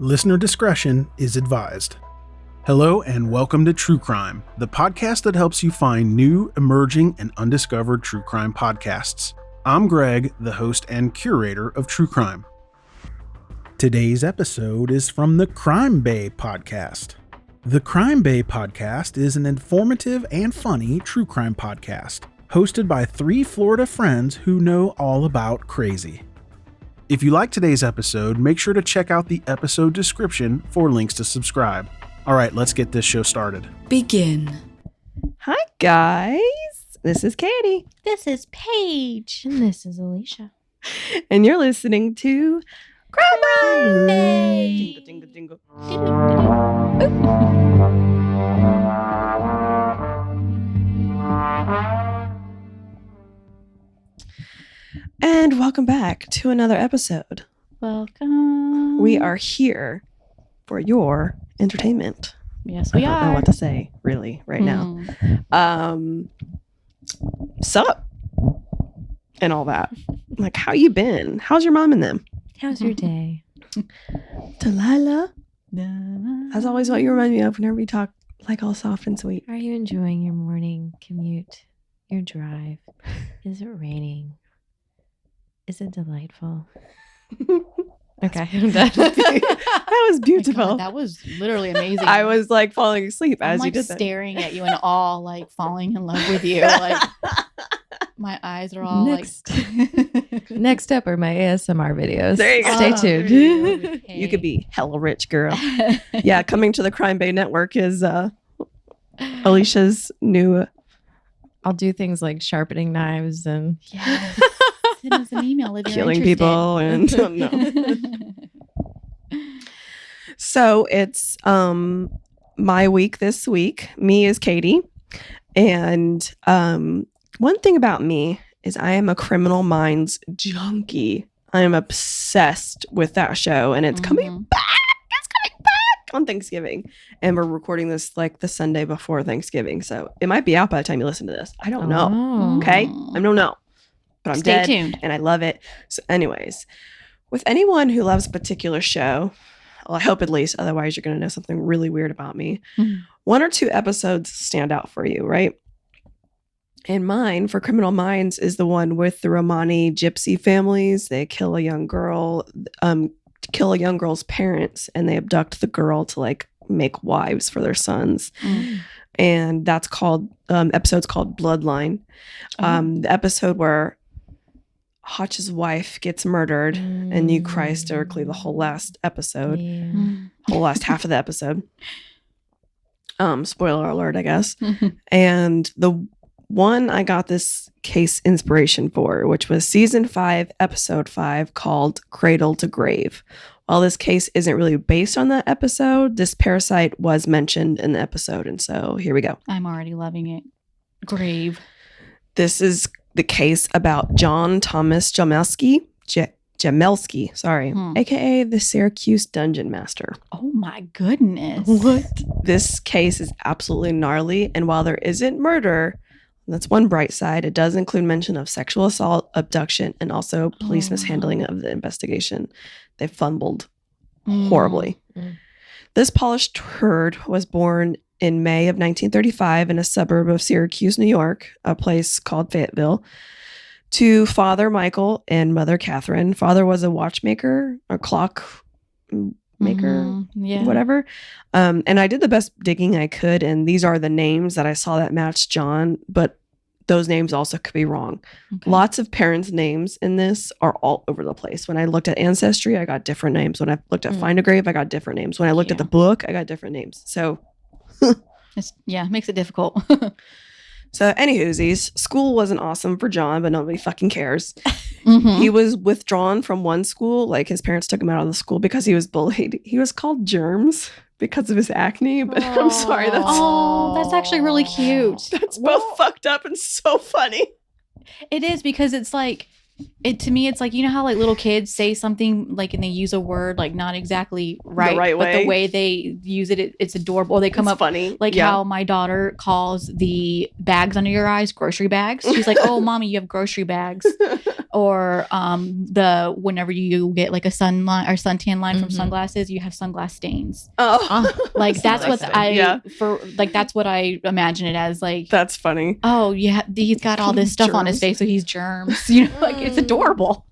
Listener discretion is advised. Hello and welcome to True Crime, the podcast that helps you find new, emerging, and undiscovered true crime podcasts. I'm Greg, the host and curator of True Crime. Today's episode is from the Crime Bay podcast. The Crime Bay podcast is an informative and funny true crime podcast, hosted by three Florida friends who know all about crazy. If you like today's episode, make sure to check out the episode description for links to subscribe. All right, let's get this show started. Begin. Hi, guys. This is Caitie. This is Paige. And this is Alicia. And you're listening to Crime Bay. Jingle, jingle, jingle. And welcome back to another episode. Welcome. We are here for your entertainment. Yes, we I don't know are. what to say, really, right now. Sup? And all that. Like, how you been? How's your mom and them? How's your day? Delilah? That's always what you remind me of whenever we talk, like, all soft and sweet. Are you enjoying your morning commute? Your drive? Is it raining? Is it delightful? Okay, I'm done. That was beautiful. Oh my God, that was literally amazing. I was like falling asleep as I'm you like did that. staring at you in awe, like falling in love with you. Like my eyes are all Next up are my ASMR videos. There you go. Stay Oh, tuned. there You could be hella rich, girl. Yeah, coming to the Crime Bay Network is Alicia's new. I'll do things like sharpening knives and Yes. Send us an email if you're Killing interested. people and no. So it's my week this week. Me is Caitie. And one thing about me is I am a Criminal Minds junkie. I am obsessed with that show, and it's coming back. It's coming back on Thanksgiving. And we're recording this like the Sunday before Thanksgiving. So it might be out by the time you listen to this. I don't know. Oh. Okay? I don't know. But I'm Stay dead tuned. and I love it. So anyways, with anyone who loves a particular show, well, I hope at least, otherwise you're going to know something really weird about me. Mhm. One or two episodes stand out for you, right? And mine for Criminal Minds is the one with the Romani gypsy families. They kill a young girl, kill a young girl's parents, and they abduct the girl to like make wives for their sons. And that's called, episode's called Bloodline. The episode where Hotch's wife gets murdered and you cry hysterically the whole last episode, whole last half of the episode. Spoiler alert, I guess. And the one I got this case inspiration for, which was season 5, episode 5, called Cradle to Grave. While this case isn't really based on that episode, this parasite was mentioned in the episode. And so here we go. I'm already loving it. Grave. This is the case about John Thomas Jamelske, aka the Syracuse Dungeon Master. Oh my goodness. This case is absolutely gnarly, and while there isn't murder, that's one bright side, it does include mention of sexual assault, abduction, and also police mishandling of the investigation. They fumbled horribly. This polished turd was born in May of 1935 in a suburb of Syracuse, New York, a place called Fayetteville, to Father Michael and Mother Catherine. Father was a watchmaker, a clock maker, whatever. And I did the best digging I could, and these are the names that I saw that matched John, but those names also could be wrong. Okay. Lots of parents' names in this are all over the place. When I looked at Ancestry, I got different names. When I looked at Find a Grave, I got different names. When I looked at the book, I got different names. So makes it difficult. So, anywhoosies, school wasn't awesome for John, but nobody fucking cares. He was withdrawn from one school. Like, his parents took him out of the school because he was bullied. He was called Germs because of his acne, but I'm sorry. That's actually really cute. That's both fucked up and so funny. It is, because it's like to me, it's like, you know how like little kids say something like and they use a word like not exactly right, right but way. the way they use it, it's adorable. Or they come It's up funny. like how my daughter calls the bags under your eyes grocery bags. She's like, "Oh, mommy, you have grocery bags." Or the whenever you get like a suntan line from sunglasses, you have sunglass stains. Like that's what that's what I imagine it as. Like that's funny. Oh yeah, he's got all this stuff on his face, so he's germs. You know, like it's adorable.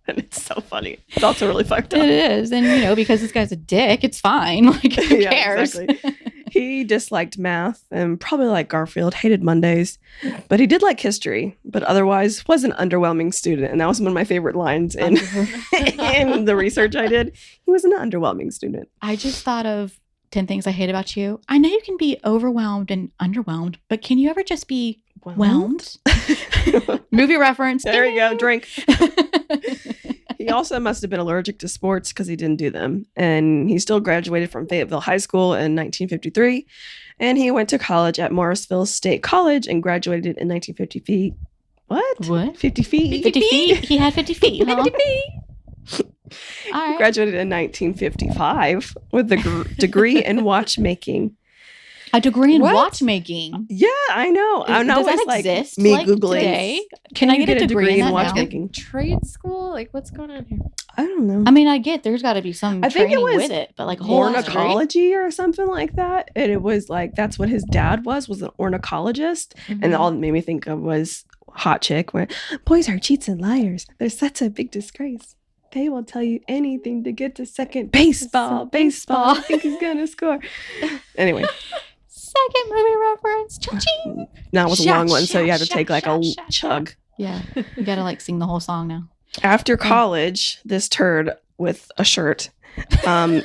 And it's so funny. It's also really fucked up. It is, and you know, because this guy's a dick, it's fine. Like who cares? Exactly. He disliked math and probably like Garfield, hated Mondays, but he did like history, but otherwise was an underwhelming student. And that was one of my favorite lines in the research I did. He was an underwhelming student. I just thought of 10 things I hate about you. I know you can be overwhelmed and underwhelmed, but can you ever just be whelmed? Movie reference. There you go. Drink. He also must have been allergic to sports because he didn't do them. And he still graduated from Fayetteville High School in 1953. And he went to college at Morrisville State College and graduated in 1950 feet. What? 50 feet? 50 feet? He had 50 feet. 50 feet. All right. Graduated in 1955 with a degree in watchmaking. A degree in watchmaking? Yeah, I know. I'm does always that like exist? me like Googling. Today? Can I get a degree in watchmaking? Trade school? Like, what's going on here? I don't know. I mean, I get there's got to be some I think training it was with it, but like a whole ornithology or something like that. And it was like, that's what his dad was an ornithologist. And all it made me think of was Hot Chick, where boys are cheats and liars. They're such a big disgrace. They will tell you anything to get to second. Baseball. I think he's going to score. Anyway. Second movie reference. Cha-ching. Now it was a long one, so you had to take like a chug. Yeah. You got to like sing the whole song now. After college, this turd with a shirt met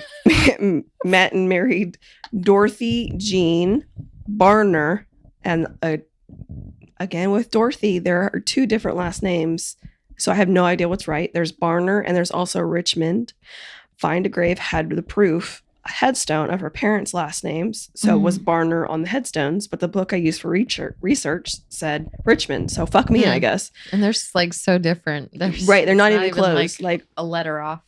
and married Dorothy Jean Barner. And again, with Dorothy, there are two different last names. So I have no idea what's right. There's Barner and there's also Richmond. Find a Grave had the proof, a headstone of her parents' last names. So it was Barner on the headstones, but the book I used for research said Richmond. So fuck me, I guess. And they're like so different. They're not even close. Like a letter off.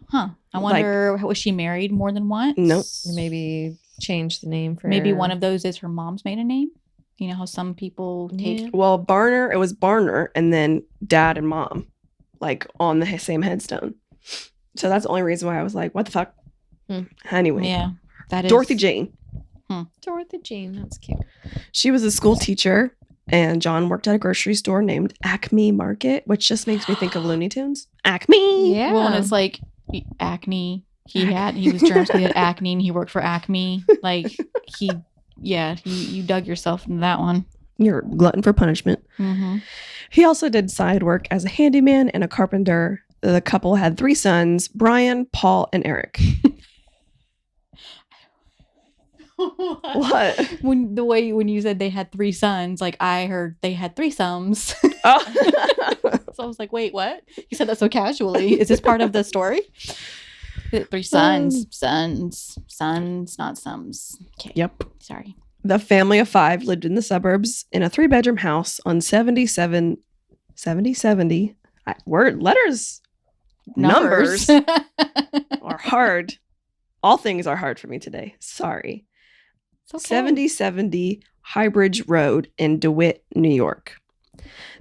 Huh. I wonder, was she married more than once? Nope. Maybe change the name for Maybe her. one of those is her mom's maiden name. You know how some people take. Well, Barner, it was Barner and then dad and mom, like on the same headstone. So that's the only reason why I was like, what the fuck? Anyway. Yeah. That is Dorothy Jane. Dorothy Jean. That's cute. She was a school teacher and John worked at a grocery store named Acme Market, which just makes me think of Looney Tunes. Acme. Yeah. Well, and it's like acne. He was germs. He had acne and he worked for Acme. Like you dug yourself into that one. You're a glutton for punishment. Mm-hmm. He also did side work as a handyman and a carpenter. The couple had 3 sons, Brian, Paul, and Eric. What? When you said they had 3 sons, like I heard they had threesomes. Oh. So I was like, wait, what? You said that so casually. Is this part of the story? 3 sons, not sums. Okay. Yep. Sorry. The family of 5 lived in the suburbs in a 3-bedroom house on 7070. Numbers are hard. All things are hard for me today. Sorry. It's okay. 7070 Highbridge Road in DeWitt, New York.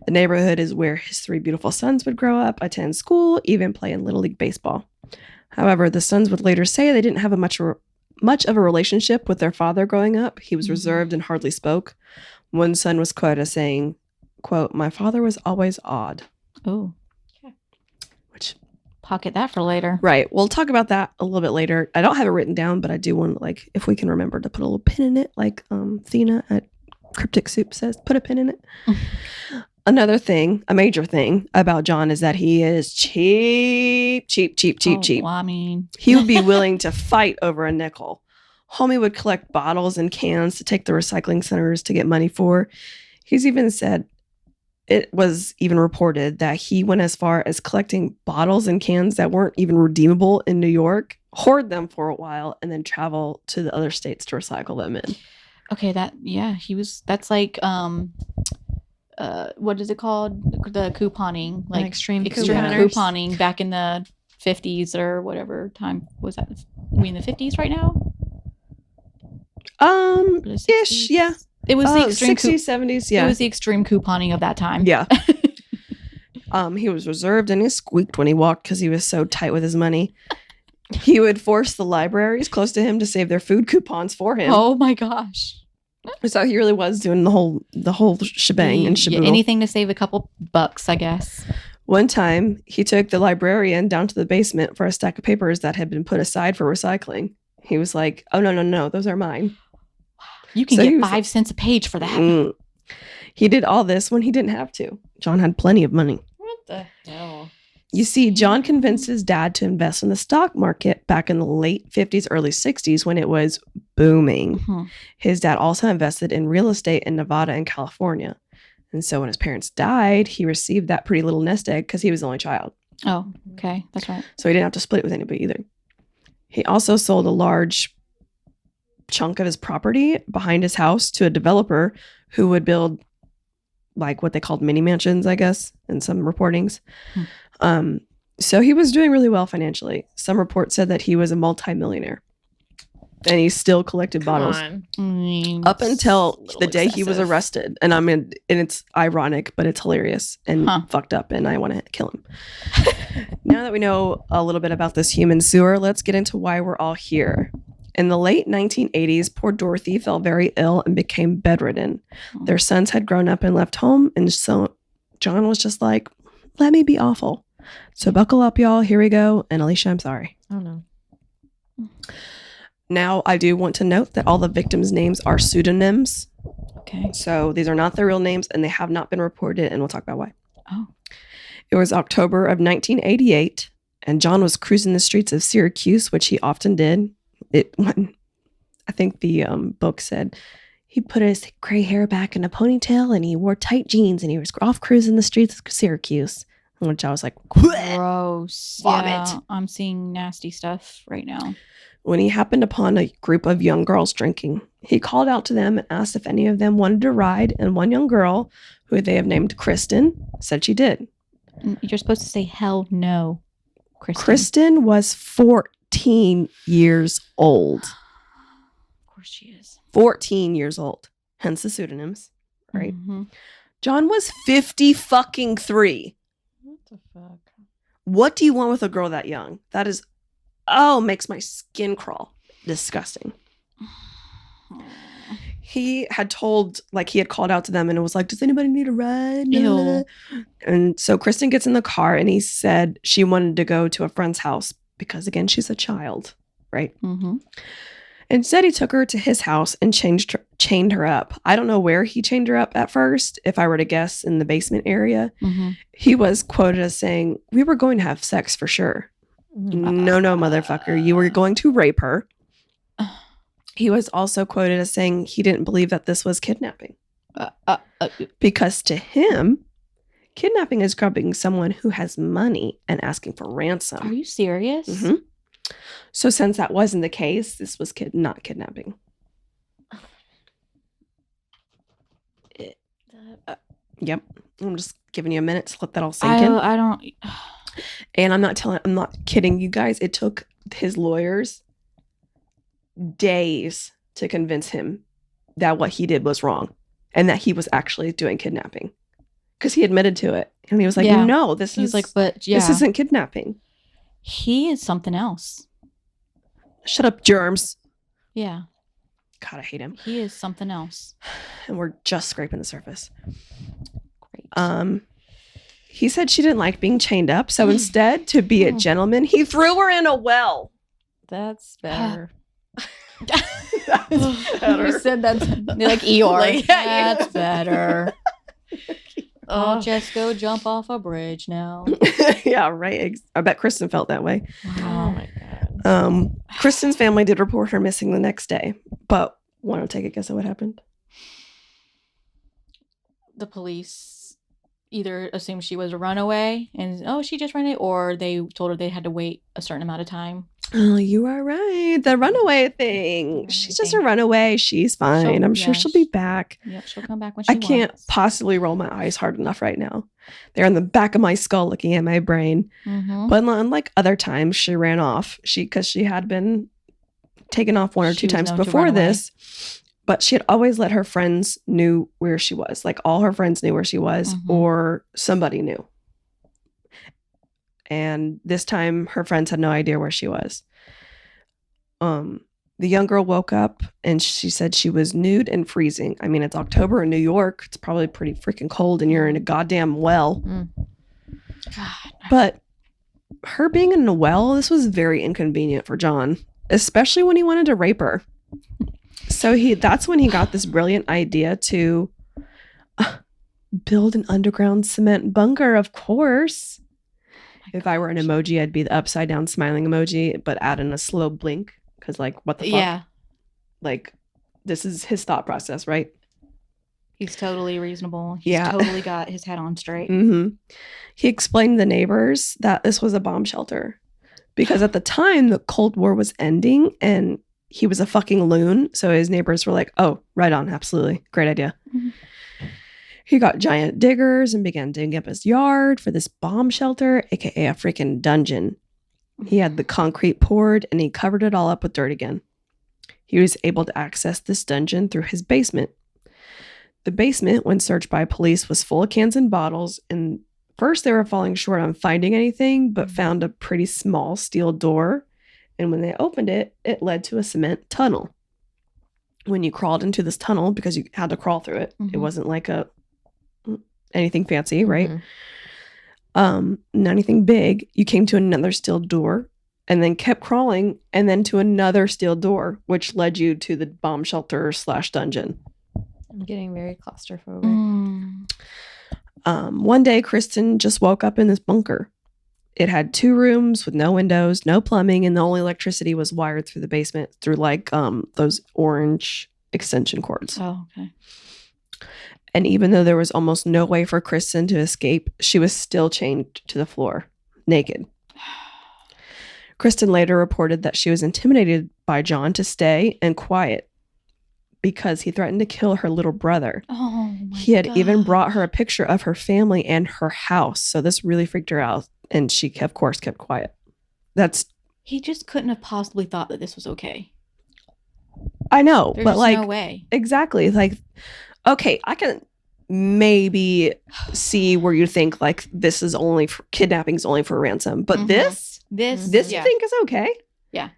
The neighborhood is where his 3 beautiful sons would grow up, attend school, even play in Little League Baseball. However, the sons would later say they didn't have much of a relationship with their father growing up. He was reserved and hardly spoke. One son was quoted as saying, quote, "My father was always odd." Oh. Which, pocket that for later. right. We'll talk about that a little bit later. I don't have it written down, but I do want, like, if we can remember to put a little pin in it, like Thena at Cryptic Soup says, put a pin in it. Another thing, a major thing about John is that he is cheap. Well, I mean, He would be willing to fight over a nickel. Homie would collect bottles and cans to take to recycling centers to get money for. He's even said, it was even reported that he went as far as collecting bottles and cans that weren't even redeemable in New York, hoard them for a while, and then travel to the other states to recycle them in. okay, that's like what is it called? The couponing, like extreme couponers. couponing back in the 50s or whatever time was that? We in the 50s right now? Or the Ish, 60s? yeah. It was the extreme 60s, 70s, yeah. It was the extreme couponing of that time. Yeah. He was reserved and he squeaked when he walked because he was so tight with his money. He would force the libraries close to him to save their food coupons for him. Oh my gosh. So he really was doing the whole shebang and Yeah, shaboodle. anything to save a couple bucks, I guess. One time, he took the librarian down to the basement for a stack of papers that had been put aside for recycling. He was like, "Oh, no, those are mine." You can So he get was 5 cents a page for that. Mm. He did all this when he didn't have to. John had plenty of money. What the hell? You see, John convinced his dad to invest in the stock market back in the late 50s, early 60s when it was booming. Mhm. His dad also invested in real estate in Nevada and California. And so when his parents died, he received that pretty little nest egg because he was the only child. Oh, okay. That's right. So he didn't have to split it with anybody either. He also sold a large chunk of his property behind his house to a developer who would build like what they called mini mansions, I guess, in some reportings. So he was doing really well financially. Some reports said that he was a multimillionaire. And he still collected bottles up until the day he was arrested. And and it's ironic, but it's hilarious and fucked up. And I want to kill him. Now that we know a little bit about this human sewer, let's get into why we're all here. In the late 1980s, poor Dorothy fell very ill and became bedridden. Their sons had grown up and left home. And so John was just like, let me be awful. So buckle up, y'all. Here we go. And Alicia, I'm sorry. Oh, no. Now, I do want to note that all the victims' names are pseudonyms. Okay. So these are not their real names and they have not been reported. And we'll talk about why. Oh. It was October of 1988. And John was cruising the streets of Syracuse, which he often did. I think the book said he put his gray hair back in a ponytail and he wore tight jeans and he was off cruising the streets of Syracuse. Which I was like, Gross. Vomit. Yeah, I'm seeing nasty stuff right now. When he happened upon a group of young girls drinking, he called out to them and asked if any of them wanted to ride. And one young girl, who they have named Kristen, said she did. You're supposed to say hell no, Kristen. Kristen was 14 years old. Of course she is. 14 years old. Hence the pseudonyms, right? Mhm. John was 53. What the fuck? What do you want with a girl that young? That is, makes my skin crawl. Disgusting. He had called out to them and it was like, does anybody need a ride? Ew. And so Kristen gets in the car and he said she wanted to go to a friend's house because, again, she's a child, right? Mm-hmm. Instead, he took her to his house and chained her up. I don't know where he chained her up at first. If I were to guess, in the basement area. Mm-hmm. He was quoted as saying, we were going to have sex for sure. No, motherfucker. You were going to rape her. He was also quoted as saying he didn't believe that this was kidnapping. Because to him, kidnapping is grabbing someone who has money and asking for ransom. Are you serious? Mm-hmm. So since that wasn't the case, this was not kidnapping. Yep. I'm just giving you a minute to let that all sink in. I don't. And I'm not kidding you guys. It took his lawyers days to convince him that what he did was wrong and that he was actually doing kidnapping. Because he admitted to it. And he was like, no, this isn't kidnapping. He is something else. Shut up, Germs. Yeah. God, I hate him. He is something else. And we're just scraping the surface. Great. He said she didn't like being chained up. So instead, to be a gentleman, he threw her in a well. That's better. You said that's like Eeyore. That's better. I'll just go jump off a bridge now. Yeah, right. I bet Kristen felt that way. Wow. Oh my god. Kristen's family did report her missing the next day, but want to take a guess at what happened? The police either assumed she was a runaway and she just ran away, or they told her they had to wait a certain amount of time. Oh, you are right. The runaway thing. She's just a runaway. She's fine. I'm sure she'll be back. Yep, she'll come back when she I can't wants. possibly roll my eyes hard enough right now. They're in the back of my skull looking at my brain. Mhm. But unlike other times, she ran off. Because she had been taken off one or She two was times known to before run away. this. But she had always let her friends knew where she was. Like all her friends knew where she was, Mhm. or somebody knew. And this time her friends had no idea where she was. The young girl woke up and she said she was nude and freezing. I mean, it's October in New York. It's probably pretty freaking cold and you're in a goddamn well. God. But her being in a well, this was very inconvenient for John, especially when he wanted to rape her. So that's when he got this brilliant idea to build an underground cement bunker, of course. If I were an emoji, I'd be the upside down smiling emoji, but add in a slow blink. Because, like, what the fuck? Yeah, Like, this is his thought process, right? he's totally reasonable. He's Yeah. totally got his head on straight. Mm-hmm. He explained to the neighbors that this was a bomb shelter. Because at the time, the Cold War was ending and he was a fucking loon. So his neighbors were like, oh, right on. Absolutely. Great idea. Mhm. He got giant diggers and began digging up his yard for this bomb shelter, aka a freaking dungeon. He had the concrete poured and he covered it all up with dirt again. He was able to access this dungeon through his basement. The basement, when searched by police, was full of cans and bottles. And first they were falling short on finding anything, but found a pretty small steel door. And when they opened it, it led to a cement tunnel. When you crawled into this tunnel, because you had to crawl through it, it Mhm. wasn't like anything fancy, right? Mhm. Not anything big. You came to another steel door and then kept crawling and then to another steel door, which led you to the bomb shelter / dungeon. I'm getting very claustrophobic. One day, Kristen just woke up in this bunker. It had 2 rooms with no windows, no plumbing, and the only electricity was wired through the basement through like those orange extension cords. Oh, okay. And even though there was almost no way for Kristen to escape, she was still chained to the floor, naked. Kristen later reported that she was intimidated by John to stay and quiet because he threatened to kill her little brother. Oh, my He had even God. brought her a picture of her family and her house. So this really freaked her out. And she, of course, kept quiet. He just couldn't have possibly thought that this was okay. I know, There's but just like, no way. exactly. Like, okay, I can maybe see where you think like this is only for kidnapping is only for ransom. But Mhm. this This you think is okay? Yeah.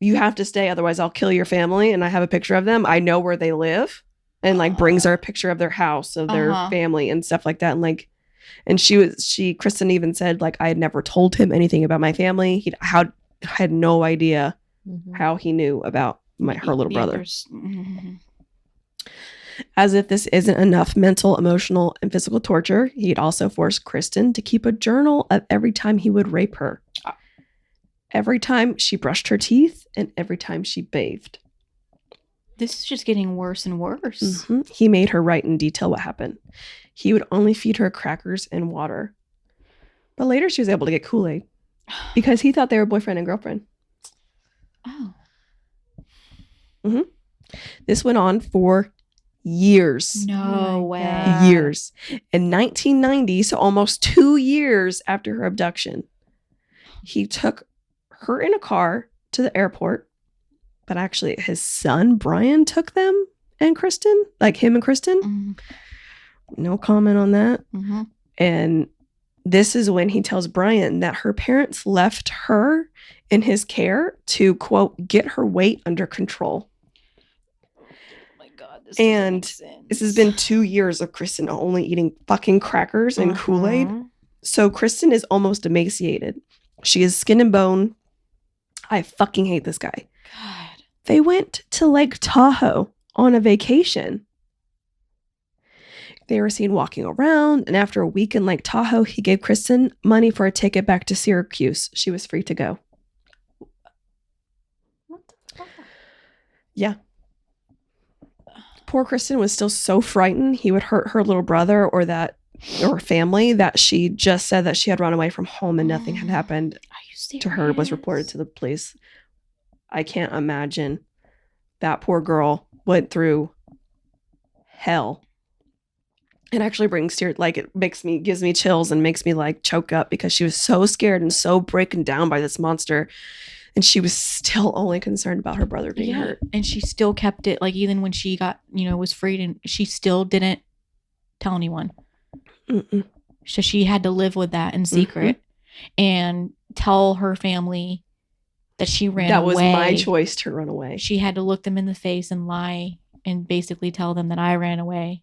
You have to stay, otherwise I'll kill your family. And I have a picture of them. I know where they live, and like brings her a picture of their house, of their Uh-huh. family, and stuff like that. And like, and Kristen even said like I had never told him anything about my family. I had no idea Mhm. how he knew about her little The brother. others- Mhm. As if this isn't enough mental, emotional, and physical torture, he'd also force Kristen to keep a journal of every time he would rape her. Every time she brushed her teeth and every time she bathed. This is just getting worse and worse. Mhm. He made her write in detail what happened. He would only feed her crackers and water. But later she was able to get Kool-Aid because he thought they were boyfriend and girlfriend. Oh. This went on for years. No my way. God. Years. In 1990, so almost 2 years after her abduction, he took her in a car to the airport, but actually his son Brian took them and Kristen, like him and Kristen. Mhm. No comment on that. Mhm. And this is when he tells Brian that her parents left her in his care to, quote, get her weight under control. Oh my God. This And doesn't make sense. This has been 2 years of Kristen only eating fucking crackers and Kool-Aid. Mhm. So Kristen is almost emaciated. She is skin and bone. I fucking hate this guy. God. They went to Lake Tahoe on a vacation. They were seen walking around, and after a week in Lake Tahoe, he gave Kristen money for a ticket back to Syracuse. She was free to go. What the fuck? Yeah. Poor Kristen was still so frightened he would hurt her little brother or family that she just said that she had run away from home and nothing had happened Are you serious? to her, was reported to the police. I can't imagine. That poor girl went through hell. It actually brings tears, like it gives me chills and makes me like choke up because she was so scared and so broken down by this monster. And she was still only concerned about her brother being hurt. And she still kept it, like, even when she got, was freed, and she still didn't tell anyone. Mm-mm. So she had to live with that in secret and tell her family that she ran away. That was my choice to run away. She had to look them in the face and lie and basically tell them that I ran away.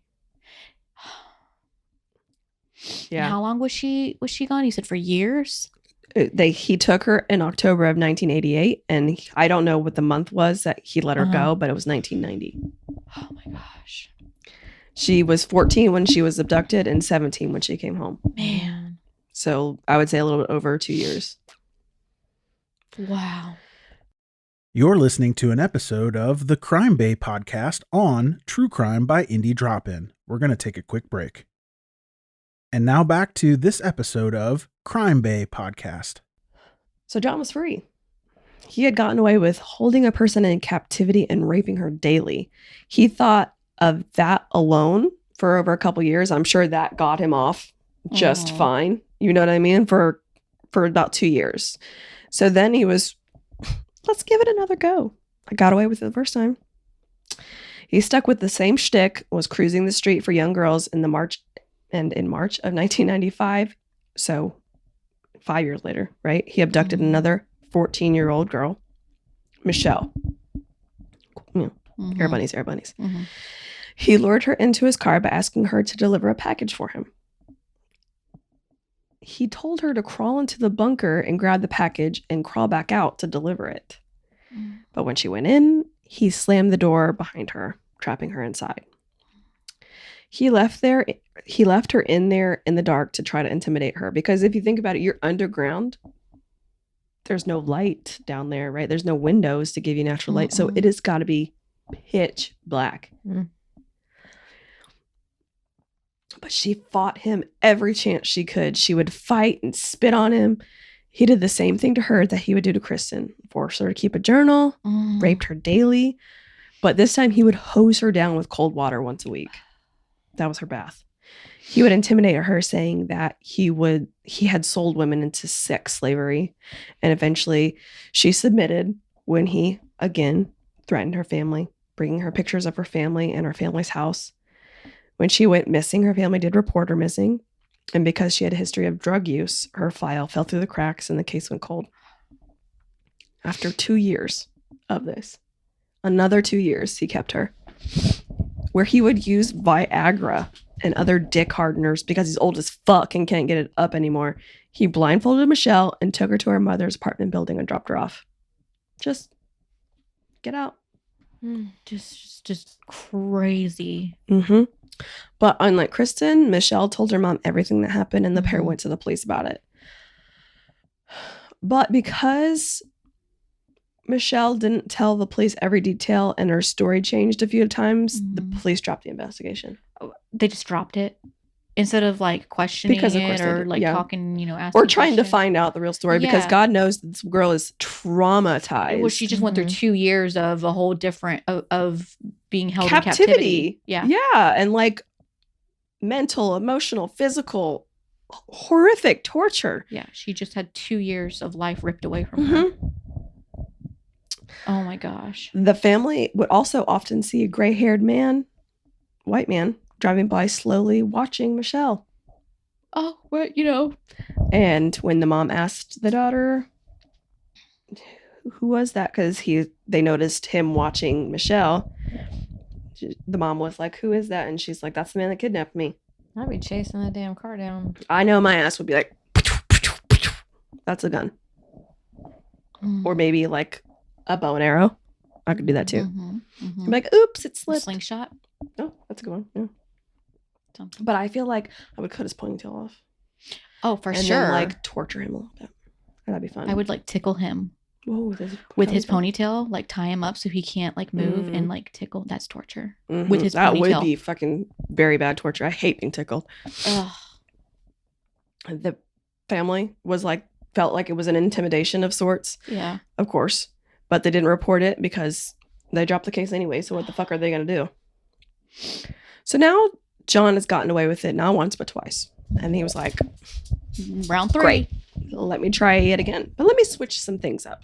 Yeah. And how long was she gone? You said for years? He took her in October of 1988, and I don't know what the month was that he let her go, but it was 1990. Oh my gosh. She was 14 when she was abducted and 17 when she came home. Man. So I would say a little bit over 2 years. Wow. You're listening to an episode of the Crime Bay podcast on True Crime by Indie Drop-In. We're going to take a quick break. And now back to this episode of Crime Bay podcast. So John was free. He had gotten away with holding a person in captivity and raping her daily. He thought of that alone for over a couple years. I'm sure that got him off just fine. You know what I mean? For about 2 years. So then he was, let's give it another go. I got away with it the first time. He stuck with the same shtick, was cruising the street for young girls in March of 1995. So 5 years later, right? He abducted another 14-year-old girl, Michelle. Air bunnies. Mm-hmm. He lured her into his car by asking her to deliver a package for him. He told her to crawl into the bunker and grab the package and crawl back out to deliver it. But when she went in, he slammed the door behind her, trapping her inside. He left her in there in the dark to try to intimidate her. Because if you think about it, you're underground. There's no light down there, right? There's no windows to give you natural light. So it has got to be pitch black. But she fought him every chance she could. She would fight and spit on him. He did the same thing to her that he would do to Kristen. Forced her to keep a journal, raped her daily. But this time he would hose her down with cold water once a week. That was her bath. He would intimidate her, saying that he had sold women into sex slavery. And eventually she submitted when he, again, threatened her family, bringing her pictures of her family and her family's house. When she went missing, her family did report her missing. And because she had a history of drug use, her file fell through the cracks and the case went cold. After 2 years of this, another 2 years, he kept her, where he would use Viagra and other dick hardeners because he's old as fuck and can't get it up anymore. He blindfolded Michelle and took her to her mother's apartment building and dropped her off. Just get out. Just crazy. But unlike Kristen, Michelle told her mom everything that happened, and the pair went to the police about it. But because Michelle didn't tell the police every detail and her story changed a few times, the police dropped the investigation. They just dropped it instead of like questioning Because of it course they or did, like yeah. talking, asking Or trying to questions. find out the real story because Yeah. God knows this girl is traumatized. Well, she just went through 2 years of a whole different of being held in captivity. Yeah. Yeah. And like mental, emotional, physical, horrific torture. Yeah. She just had 2 years of life ripped away from her. Oh my gosh. The family would also often see a gray-haired man, white man, driving by slowly watching Michelle. Oh, what, And when the mom asked the daughter, who was that? Because they noticed him watching Michelle. The mom was like, who is that? And she's like, that's the man that kidnapped me. I'd be chasing that damn car down. I know my ass would be like, that's a gun. Or maybe like a bow and arrow. I could do that too. I'm like, oops, it slipped. Slingshot. Oh, that's a good one. Yeah. Something. But I feel like I would cut his ponytail off. Oh, for and sure. then like torture him a little bit. That'd be fun. I would like tickle him Whoa, with his ponytail, like tie him up so he can't like move and like tickle. That's torture. With his that would ponytail. be fucking very bad torture. I hate being tickled. Ugh. The family was like felt like it was an intimidation of sorts, Yeah. of course. but they didn't report it because they dropped the case anyway. So what the fuck are they going to do? So now John has gotten away with it, not once, but twice. And he was like, Round 3. great, let me try it again. But let me switch some things up.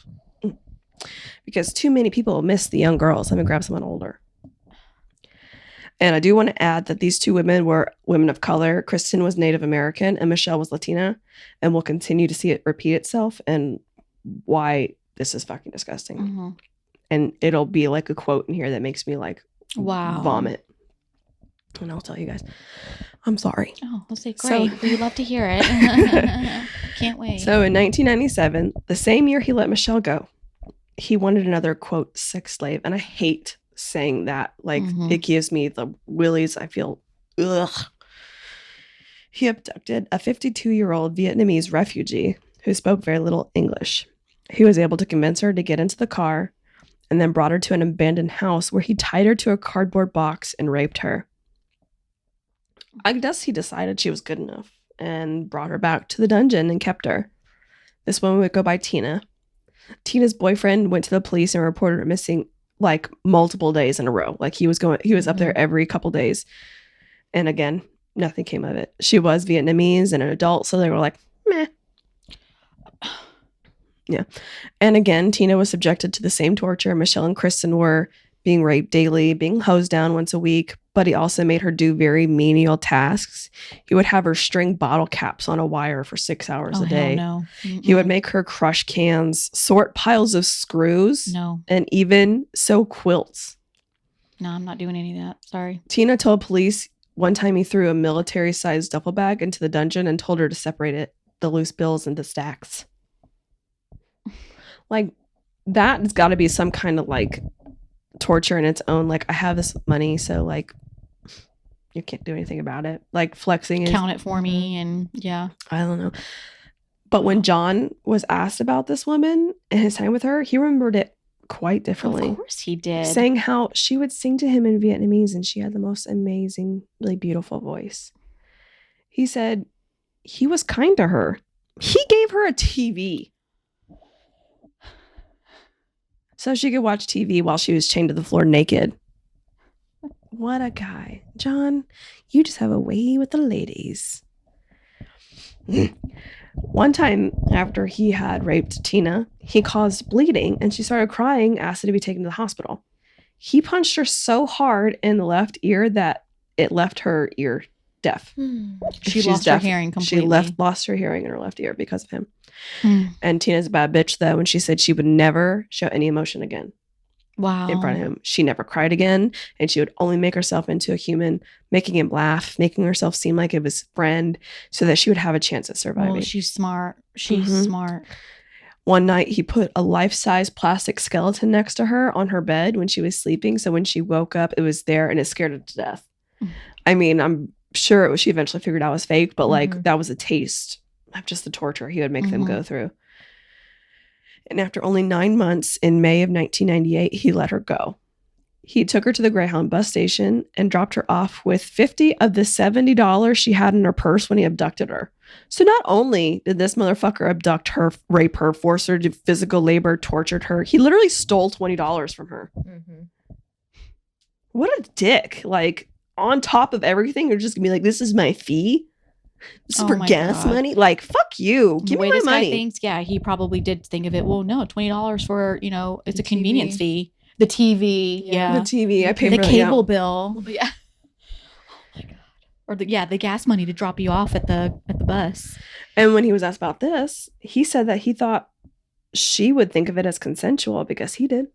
Because too many people miss the young girls. Let me grab someone older. And I do want to add that these two women were women of color. Kristen was Native American and Michelle was Latina. And we'll continue to see it repeat itself and why this is fucking disgusting. Mm-hmm. And it'll be like a quote in here that makes me like Wow. vomit. And I'll tell you guys, I'm sorry. Oh, let's say So- great. We love to hear it. Can't wait. So in 1997, the same year he let Michelle go, he wanted another, quote, sex slave. And I hate saying that. Like, Mhm. it gives me the willies. I feel, ugh. He abducted a 52-year-old Vietnamese refugee who spoke very little English. He was able to convince her to get into the car and then brought her to an abandoned house where he tied her to a cardboard box and raped her. I guess he decided she was good enough and brought her back to the dungeon and kept her. This woman would go by Tina. Tina's boyfriend went to the police and reported her missing like multiple days in a row. Like he was up there every couple days. And again, nothing came of it. She was Vietnamese and an adult, so they were like, meh. Yeah. And again, Tina was subjected to the same torture. Michelle and Kristen were being raped daily, being hosed down once a week, but he also made her do very menial tasks. He would have her string bottle caps on a wire for 6 hours a day. No. He would make her crush cans, sort piles of screws, No. and even sew quilts. No, I'm not doing any of that. Sorry. Tina told police one time he threw a military-sized duffel bag into the dungeon and told her to separate the loose bills into stacks. Like, that's got to be some kind of, like, torture in its own. Like, I have this money, so, like, you can't do anything about it. Like, flexing is... Count it for me, and yeah. I don't know. But when John was asked about this woman and his time with her, he remembered it quite differently. Of course he did. Saying how she would sing to him in Vietnamese and she had the most amazing, really beautiful voice. He said he was kind to her. He gave her a TV so she could watch TV while she was chained to the floor naked. What a guy. John, you just have a way with the ladies. One time after he had raped Tina, he caused bleeding and she started crying, asked her to be taken to the hospital. He punched her so hard in the left ear that it left her ear deaf. She She's lost deaf. her hearing completely. She lost her hearing in her left ear because of him. Mm. And Tina's a bad bitch though, and she said she would never show any emotion again Wow. in front of him. She never cried again, and she would only make herself into a human, making him laugh, making herself seem like it was friend, so that she would have a chance at surviving. Oh, she's smart. She's Mhm. smart. One night, he put a life-size plastic skeleton next to her on her bed when she was sleeping, so when she woke up, it was there, and it scared her to death. Mm. I mean, I'm sure it was, she eventually figured out it was fake, but like Mhm. that was a taste of just the torture he would make them Mhm. go through. And after only 9 months, in May of 1998, he let her go. He took her to the Greyhound bus station and dropped her off with 50 of the $70 she had in her purse when he abducted her. So not only did this motherfucker abduct her, rape her, force her to physical labor, tortured her, he literally stole $20 from her. Mm-hmm. What a dick. Like, on top of everything, you're just gonna be like, this is my fee? This is Oh for my gas God. money? Like, fuck you. The Give way me my this money. guy thinks, yeah, he probably did think of it. Well, no, $20 for, it's The a convenience TV. fee. The TV, Yeah. yeah. The TV, I pay The for cable that. bill. Yeah. Oh my God. Or the gas money to drop you off at the bus. And when he was asked about this, he said that he thought she would think of it as consensual because he did.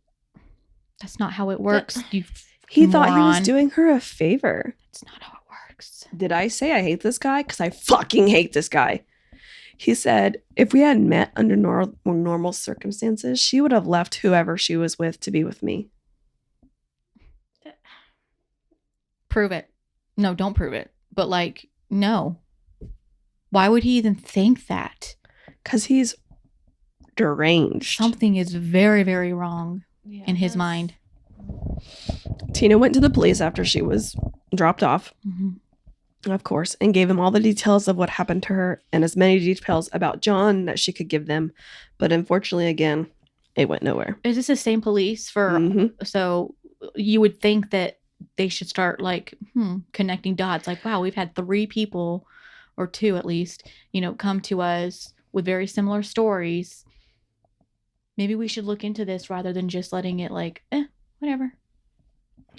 That's not how it works. You He thought he was moron. doing her a favor. That's not how it works. Did I say I hate this guy? Because I fucking hate this guy. He said, if we had met under normal circumstances, she would have left whoever she was with to be with me. Prove it. No, don't prove it. But no. Why would he even think that? Because he's deranged. Something is very, very wrong in his mind. Tina went to the police after she was dropped off, Mm-hmm. of course, and gave him all the details of what happened to her and as many details about John that she could give them. But unfortunately, again, it went nowhere. Is this the same police for? Mhm. So you would think that they should start like connecting dots. Like, wow, we've had 3 people, or 2 at least, come to us with very similar stories. Maybe we should look into this rather than just letting it like, whatever.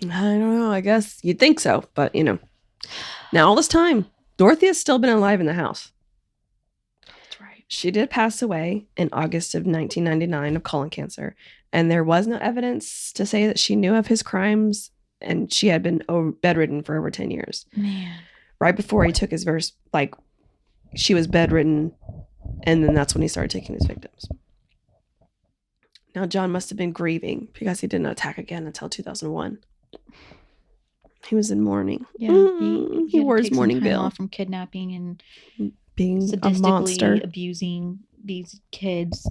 I don't know. I guess you'd think so, but now all this time, Dorothy has still been alive in the house. That's right. She did pass away in August of 1999 of colon cancer, and there was no evidence to say that she knew of his crimes, and she had been bedridden for over 10 years. Man. Right before he took his verse, like, she was bedridden, and then that's when he started taking his victims. Now, John must have been grieving because he didn't attack again until 2001. He was in mourning. Yeah, he wore his take some mourning time bill. off from kidnapping and Being a sadistically monster. abusing these kids.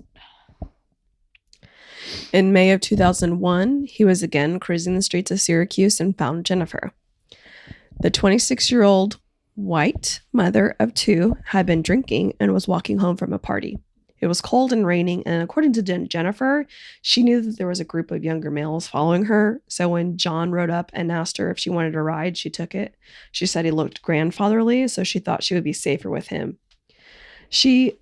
In May of 2001, he was again cruising the streets of Syracuse and found Jennifer. The 26-year-old white mother of 2 had been drinking and was walking home from a party. It was cold and raining, and according to Jennifer, she knew that there was a group of younger males following her. So when John rode up and asked her if she wanted a ride, she took it. She said he looked grandfatherly, so she thought she would be safer with him. She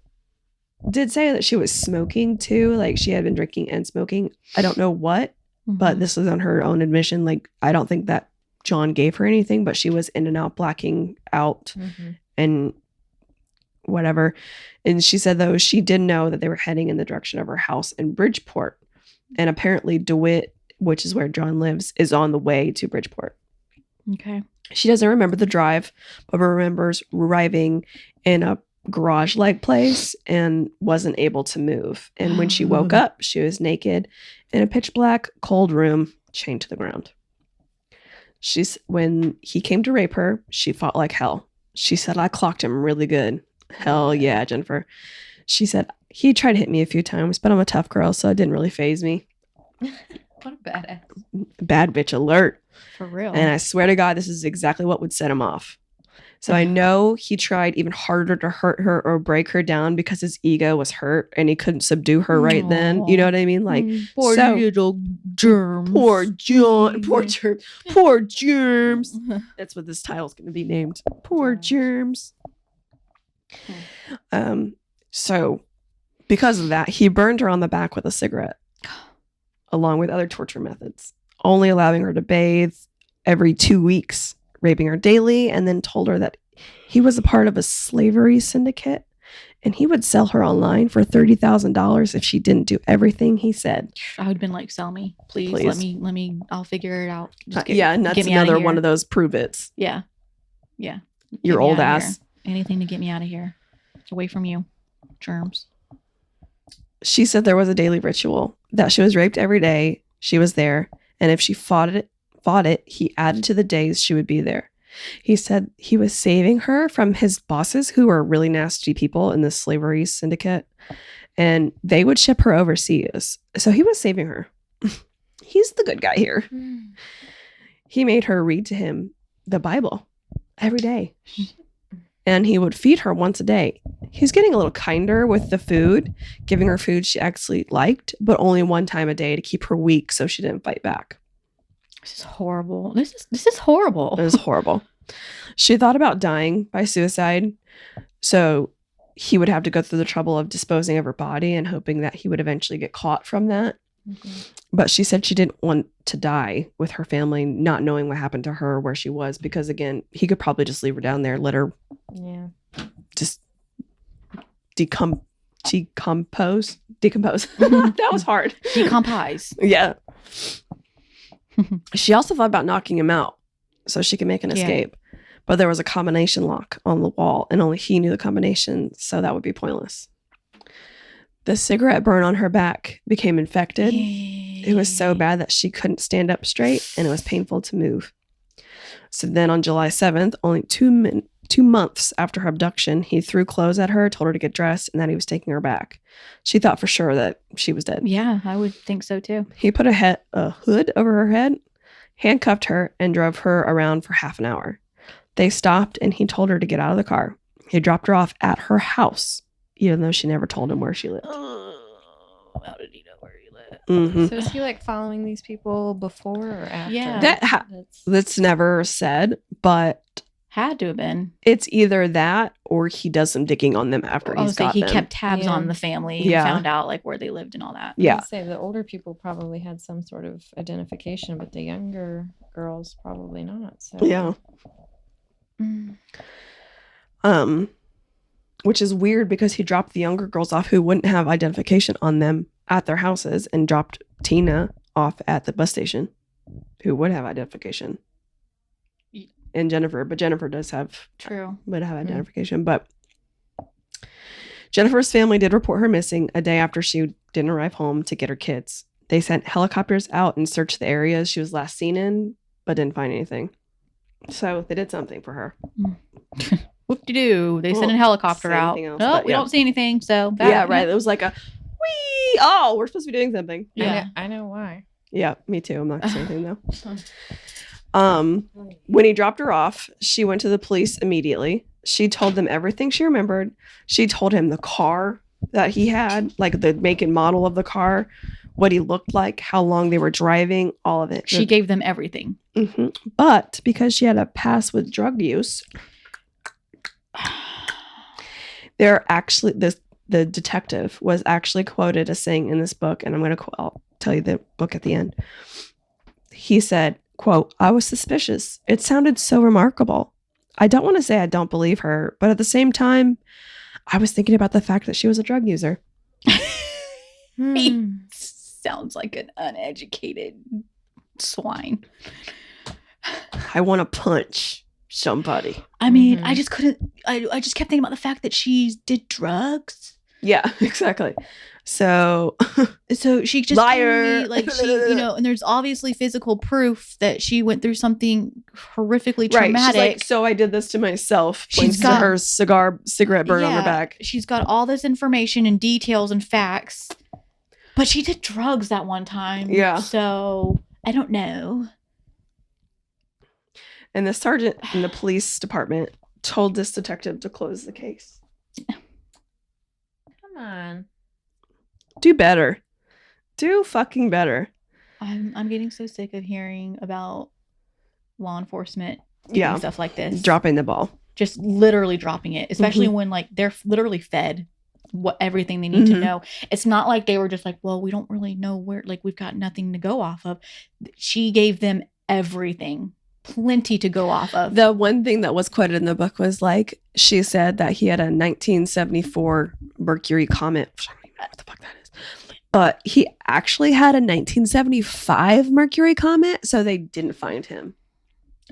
did say that she was smoking too, like she had been drinking and smoking. I don't know what, but this was on her own admission. Like, I don't think that John gave her anything, but she was in and out, blacking out and whatever. And she said, though, she did know that they were heading in the direction of her house in Bridgeport. And apparently DeWitt, which is where John lives, is on the way to Bridgeport. Okay. She doesn't remember the drive, but remembers arriving in a garage-like place and wasn't able to move. And when she woke up, she was naked in a pitch black, cold room, chained to the ground. When he came to rape her, she fought like hell. She said, "I clocked him really good." Hell yeah, Jennifer. She said, "He tried to hit me a few times, but I'm a tough girl, so it didn't really faze me." What a badass. Bad bitch alert. For real. And I swear to God, this is exactly what would set him off. So I know he tried even harder to hurt her or break her down because his ego was hurt and he couldn't subdue her right then. You know what I mean? Like, poor little Germs. Poor John. Poor Germs. Poor Germs. That's what this title's going to be named. Poor Germs. So because of that, he burned her on the back with a cigarette, along with other torture methods, only allowing her to bathe every 2 weeks, raping her daily, and then told her that he was a part of a slavery syndicate and he would sell her online for $30,000 if she didn't do everything he said. I would have been like, sell me, please. Let me, I'll figure it out. Just and that's another one of those prove it's. Yeah. Yeah. Your old ass. Anything to get me out of here. Away from you. Germs. She said there was a daily ritual, that she was raped every day she was there, and if she fought it, he added to the days she would be there. He said he was saving her from his bosses, who were really nasty people in the slavery syndicate, and they would ship her overseas. So he was saving her. He's the good guy here. He made her read to him the Bible every day. And he would feed her once a day. He's getting a little kinder with the food, giving her food she actually liked, but only one time a day to keep her weak so she didn't fight back. This is horrible. This is horrible. It was horrible. She thought about dying by suicide, so he would have to go through the trouble of disposing of her body and hoping that he would eventually get caught from that. But she said she didn't want to die with her family, not knowing what happened to her, where she was, because again, he could probably just leave her down there, let her just decompose. That was hard. Decompose. Yeah. She also thought about knocking him out so she could make an escape. But there was a combination lock on the wall and only he knew the combination, so that would be pointless. The cigarette burn on her back became infected. It was so bad that she couldn't stand up straight and it was painful to move. So then on July 7th, only 2 months after her abduction, he threw clothes at her, told her to get dressed, and that he was taking her back. She thought for sure that she was dead. Yeah, I would think so too. He put a hood over her head, handcuffed her, and drove her around for half an hour. They stopped and he told her to get out of the car. He dropped her off at her house, even though she never told him where she lived. How did he know where he Mhm. So is he like following these people before or after? Yeah. That's never said, but Had to have been. it's either that or he does some digging on them after he's Obviously, got he them. kept tabs Yeah. on the family and Yeah. found out like where they lived and all that. Yeah. I'd say the older people probably had some sort of identification, but the younger girls probably not. So Yeah. Mm. Which is weird because he dropped the younger girls off who wouldn't have identification on them at their houses and dropped Tina off at the bus station who would have identification. And Jennifer, but Jennifer would have identification. But Jennifer's family did report her missing a day after she didn't arrive home to get her kids. They sent helicopters out and searched the areas she was last seen in, but didn't find anything. So they did something for her. Whoop-de-doo. They sent Well, a helicopter say out. anything else, No, but we yeah. don't see anything. So Yeah, right. It was like a wee. Oh, we're supposed to be doing something. Yeah. I know why. Yeah, me too. I'm not gonna say anything though. When he dropped her off, she went to the police immediately. She told them everything she remembered. She told him the car that he had, like the make and model of the car, what he looked like, how long they were driving, all of it. She gave them everything. Mhm. But because she had a past with drug use, they're actually the detective was actually quoted as saying in this book, and I'll tell you the book at the end. He said, quote, "I was suspicious. It sounded so remarkable. I don't want to say I don't believe her, but at the same time, I was thinking about the fact that she was a drug user." He sounds like an uneducated swine. I want to punch somebody. I mean, Mhm. I just couldn't. I just kept thinking about the fact that she did drugs. Yeah, exactly. So So she just Liar. told me, like she, and there's obviously physical proof that she went through something horrifically right, traumatic. she's like, so I did this to myself. She's Points to got- her cigarette burn on her Yeah, back. She's got all this information and details and facts, but she did drugs that one time. Yeah. So I don't know. And the sergeant in the police department told this detective to close the case. Come on. Do better. Do fucking better. I'm getting so sick of hearing about law enforcement doing Yeah. stuff like this. Dropping the ball. Just literally dropping it, especially Mm-hmm. when like they're literally fed everything they need to Mhm. know. It's not like they were just like, well, we don't really know where, like we've got nothing to go off of. She gave them everything, plenty to go off of. The one thing that was quoted in the book was like, she said that he had a 1974 Mercury comet. I don't even know what the fuck that is. But he actually had a 1975 Mercury comet, so they didn't find him.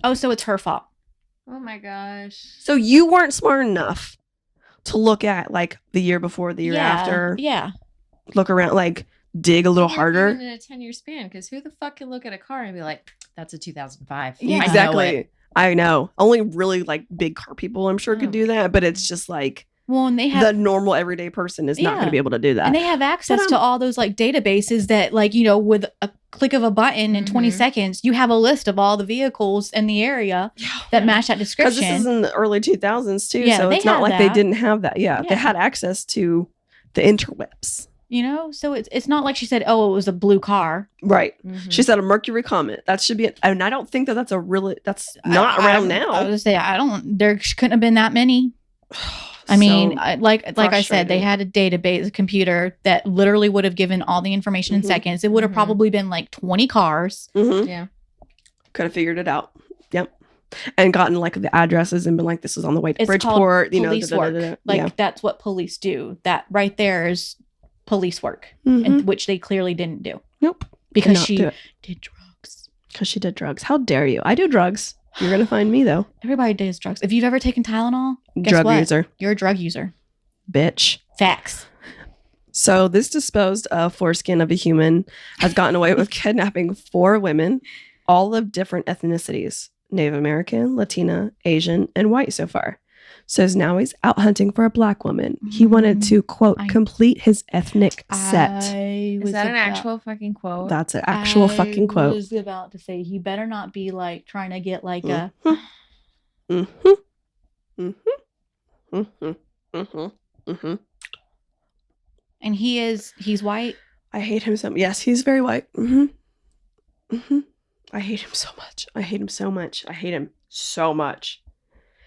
Oh, so it's her fault. Oh my gosh. So you weren't smart enough to look at like the year before, the year after, Yeah. look around, like dig a little Even harder. in a 10-year span, because who the fuck can look at a car and be like, that's a 2005. Yeah. I know Exactly. it. I know. Only really like big car people, I'm sure, Oh could do that, but it's just like Well, and they have the normal everyday person is not Yeah. going to be able to do that. and they have access But, to all those like databases that like, with a click of a button in 20 Mhm. seconds, you have a list of all the vehicles in the area that match that Because description. this is in the early 2000s too, Yeah, so they it's not had like they that. didn't have that. Yeah, they Yeah. had access to the interwebs. So it's not like she said, oh, it was a blue car. Right. Mhm. She said a Mercury comet. That should be it. And I don't think that's not around now. I was gonna say there couldn't have been that many. I mean, like I said, they frustrating. had a database, a computer that literally would have given all the information in Mhm. seconds. It would have Mhm. probably been like 20 cars. Yeah. Could have figured it out. Yep. And gotten like the addresses and been like, this was on the way to It's Bridgeport. called police work. Like yeah. that's what police do. That right there is police work, Mhm. and which they clearly didn't do Nope. because Cannot she do it. did drugs. Because she did drugs. How dare you? I do drugs. You're gonna find me though. Everybody does drugs. If you've ever taken Tylenol, guess Drug what? user, You're a drug user. bitch. Facts. So this disposed of foreskin of a human has gotten away with kidnapping 4 women, all of different ethnicities: Native American, Latina, Asian, and white so far. Says now he's out hunting for a black woman. He wanted to, quote, I- complete his ethnic set. Is that an actual fucking quote? That's an actual fucking I quote. was about to say he better not be like trying to get like a. Mm-hmm. Mm-hmm. Mm-hmm. Mm-hmm. Mm-hmm. And he's white. I hate him so much. Yes, he's very white. I hate him so much. I hate him so much. I hate him so much.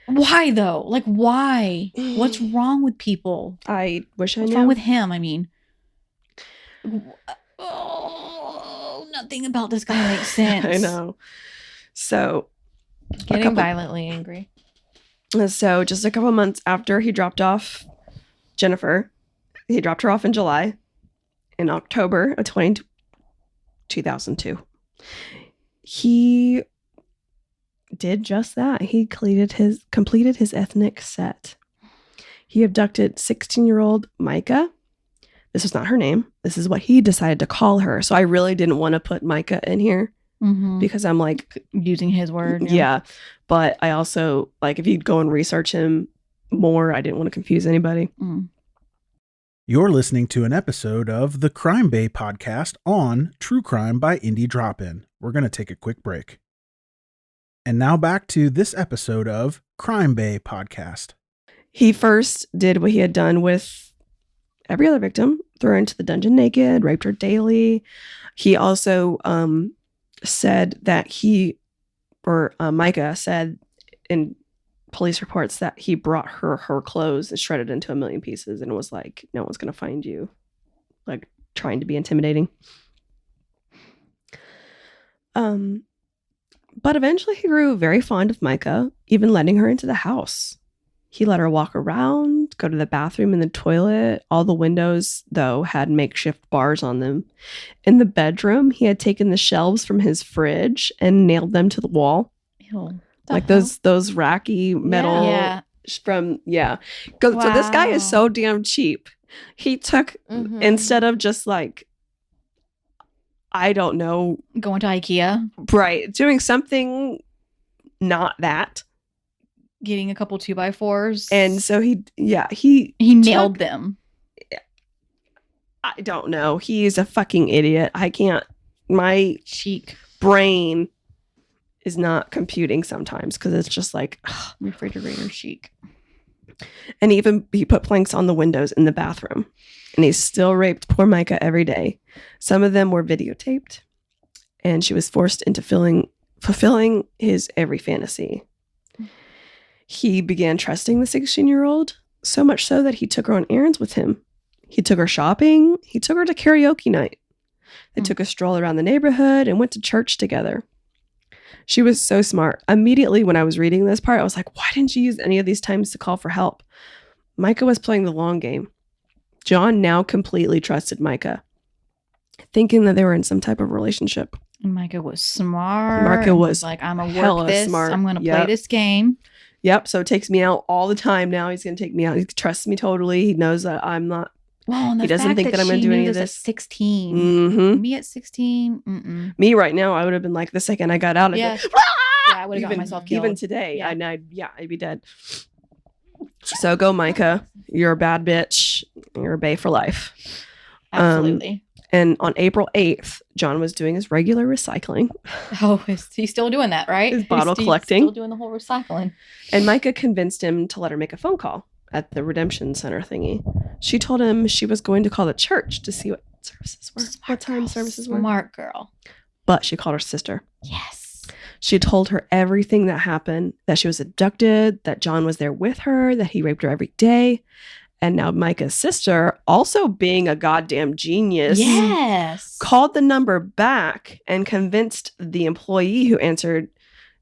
Why though? Like, why? What's wrong with people? I wish I knew. What's wrong with him? I mean, oh, nothing about this guy makes sense. I know. So, Getting violently angry. So just a couple months after he dropped off Jennifer, he dropped her off in July. In October of 2002, he did just that. He completed his ethnic set. He abducted 16-year-old Micah. This was not her name. This is what he decided to call her. So I really didn't want to put Micah in here because I'm like using his word. Yeah. But I also like if you'd go and research him more, I didn't want to confuse anybody. You're listening to an episode of the Crime Bay podcast on True Crime by Indie Drop-In. We're going to take a quick break. And now back to this episode of Crime Bay podcast. He first did what he had done with every other victim, threw her into the dungeon naked, raped her daily. He also said that Micah said in police reports that he brought her clothes and shredded into a million pieces and was like, no one's going to find you. Like trying to be intimidating. But eventually he grew very fond of Micah, even letting her into the house. He let her walk around, go to the bathroom and the toilet. All the windows, though, had makeshift bars on them. In the bedroom, he had taken the shelves from his fridge and nailed them to the wall. Ew. Like those racky metal from So this guy is so damn cheap. He took instead of just like I don't know, going to IKEA, right, doing something not that, getting a couple 2x4s, and so he nailed them. I don't know. He's a fucking idiot. I can't. My cheek brain is not computing sometimes because it's just like refrigerator chic. And even he put planks on the windows in the bathroom, and he still raped poor Micah every day. Some of them were videotaped, and she was forced into fulfilling his every fantasy. He began trusting the 16-year-old, so much so that he took her on errands with him. He took her shopping. He took her to karaoke night. They took a stroll around the neighborhood and went to church together. She was so smart. Immediately when I was reading this part, I was like, why didn't you use any of these times to call for help? Micah was playing the long game. John now completely trusted Micah, thinking that they were in some type of relationship. And Micah was smart. Micah was like, I'm going to work this. Smart. I'm going to play this game. Yep. So it takes me out all the time now. He's going to take me out. He trusts me totally. He knows that I'm not. Well, he doesn't think that I'm going to do any of this. At 16. Me at 16. Me right now, I would have been like, the second I got out, yeah, I would have gotten myself killed. Even today, I'd be dead. So go, Micah. You're a bad bitch. You're a bae for life. Absolutely. And on April 8th, John was doing his regular recycling. Oh, he's still doing that, right? His bottle collecting. Still doing the whole recycling. And Micah convinced him to let her make a phone call at the redemption center thingy. She told him she was going to call the church to see what services were. What time services were. Smart girl. But she called her sister. Yes. She told her everything that happened, that she was abducted, that John was there with her, that he raped her every day. And now Micah's sister, also being a goddamn genius, called the number back and convinced the employee who answered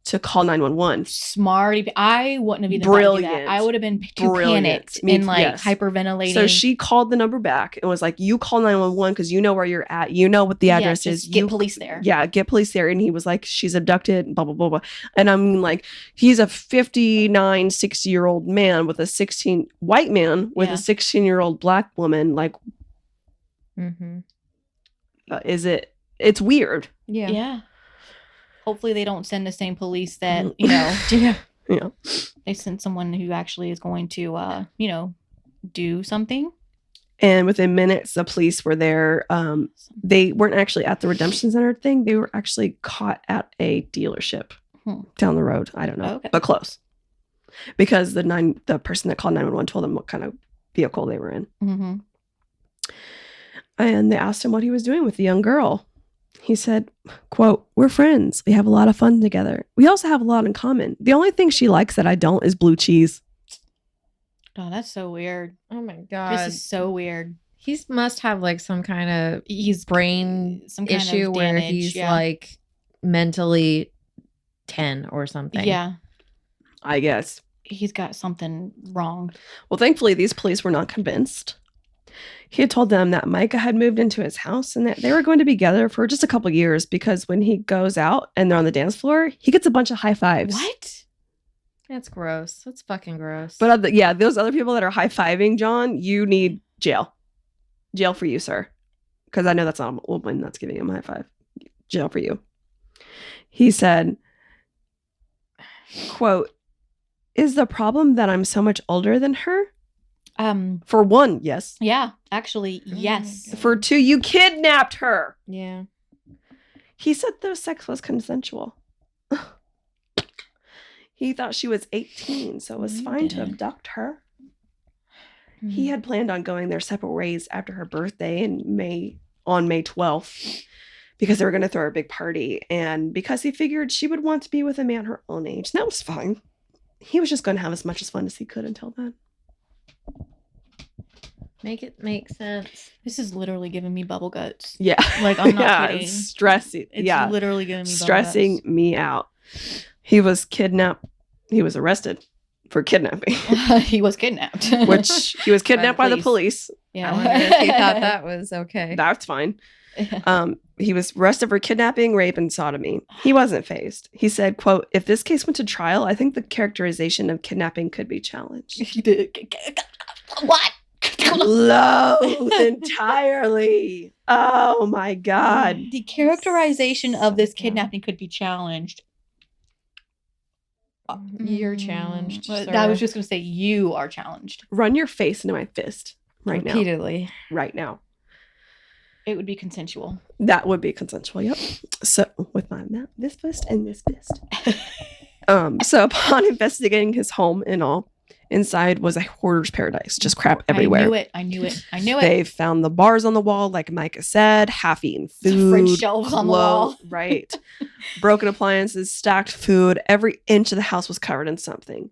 to call 911. Smart. I wouldn't have even done that. I would have been too panicked and hyperventilating. So she called the number back and was like, you call 911 because you know where you're at. You know what the address is. Get police there. Yeah, get police there. And he was like, she's abducted, blah, blah, blah, blah. And I'm like, he's a 59, 60-year-old man with a white man with a 16-year-old black woman. Like, it's weird. Yeah. Hopefully they don't send the same police that, they send someone who actually is going to, do something. And within minutes, the police were there. They weren't actually at the redemption center thing. They were actually caught at a dealership down the road. I don't know, but close. Because the person that called 911 told them what kind of vehicle they were in. And they asked him what he was doing with the young girl. He said, quote, "We're friends. We have a lot of fun together. We also have a lot in common. The only thing she likes that I don't is blue cheese." Oh, that's so weird. Oh my god. This is so weird. He must have like some kind of brain some kind issue of where damage, he's yeah. like mentally 10 or something. Yeah. I guess. He's got something wrong. Well, thankfully, these police were not convinced. He had told them that Micah had moved into his house and that they were going to be together for just a couple years because when he goes out and they're on the dance floor, he gets a bunch of high fives. What? That's gross. That's fucking gross. But those other people that are high-fiving John, you need jail. Jail for you, sir. Because I know that's not a woman that's giving him a high five. Jail for you. He said, quote, "Is the problem that I'm so much older than her? For one, yes. Yeah, actually, Oh my yes. God. For two, you kidnapped her." yeah. He said the sex was consensual. He thought she was 18, so it was You fine to did. abduct her. He had planned on going their separate ways after her birthday on May 12th because they were going to throw a big party and because he figured she would want to be with a man her own age. And that was fine. He was just going to have as much as fun as he could until then. Make it make sense. This is literally giving me bubble guts. Yeah. Like, I'm not yeah, kidding. It's stressing. It's yeah. literally giving me Stressing bubble me out. He was kidnapped. He was arrested for kidnapping, guts. He was kidnapped. which he was kidnapped by the police. Yeah. I wonder if he thought that was okay. That's fine. He was arrested for kidnapping, rape, and sodomy. He wasn't phased. He said, quote, "If this case went to trial, I think the characterization of kidnapping could be challenged." What? Loathed entirely. Oh my God. The characterization of this kidnapping could be challenged. You're challenged. I was just going to say, you are challenged. Run your face into my fist right now. repeatedly. Right now. It would be consensual. That would be consensual. Yep. So with my this fist and this fist. So upon investigating his home and all, inside was a hoarder's paradise. Just crap everywhere. I knew it. They found the bars on the wall, like Micah said, half-eaten food, Fridge shelves on the wall. right? Broken appliances, stacked food. Every inch of the house was covered in something.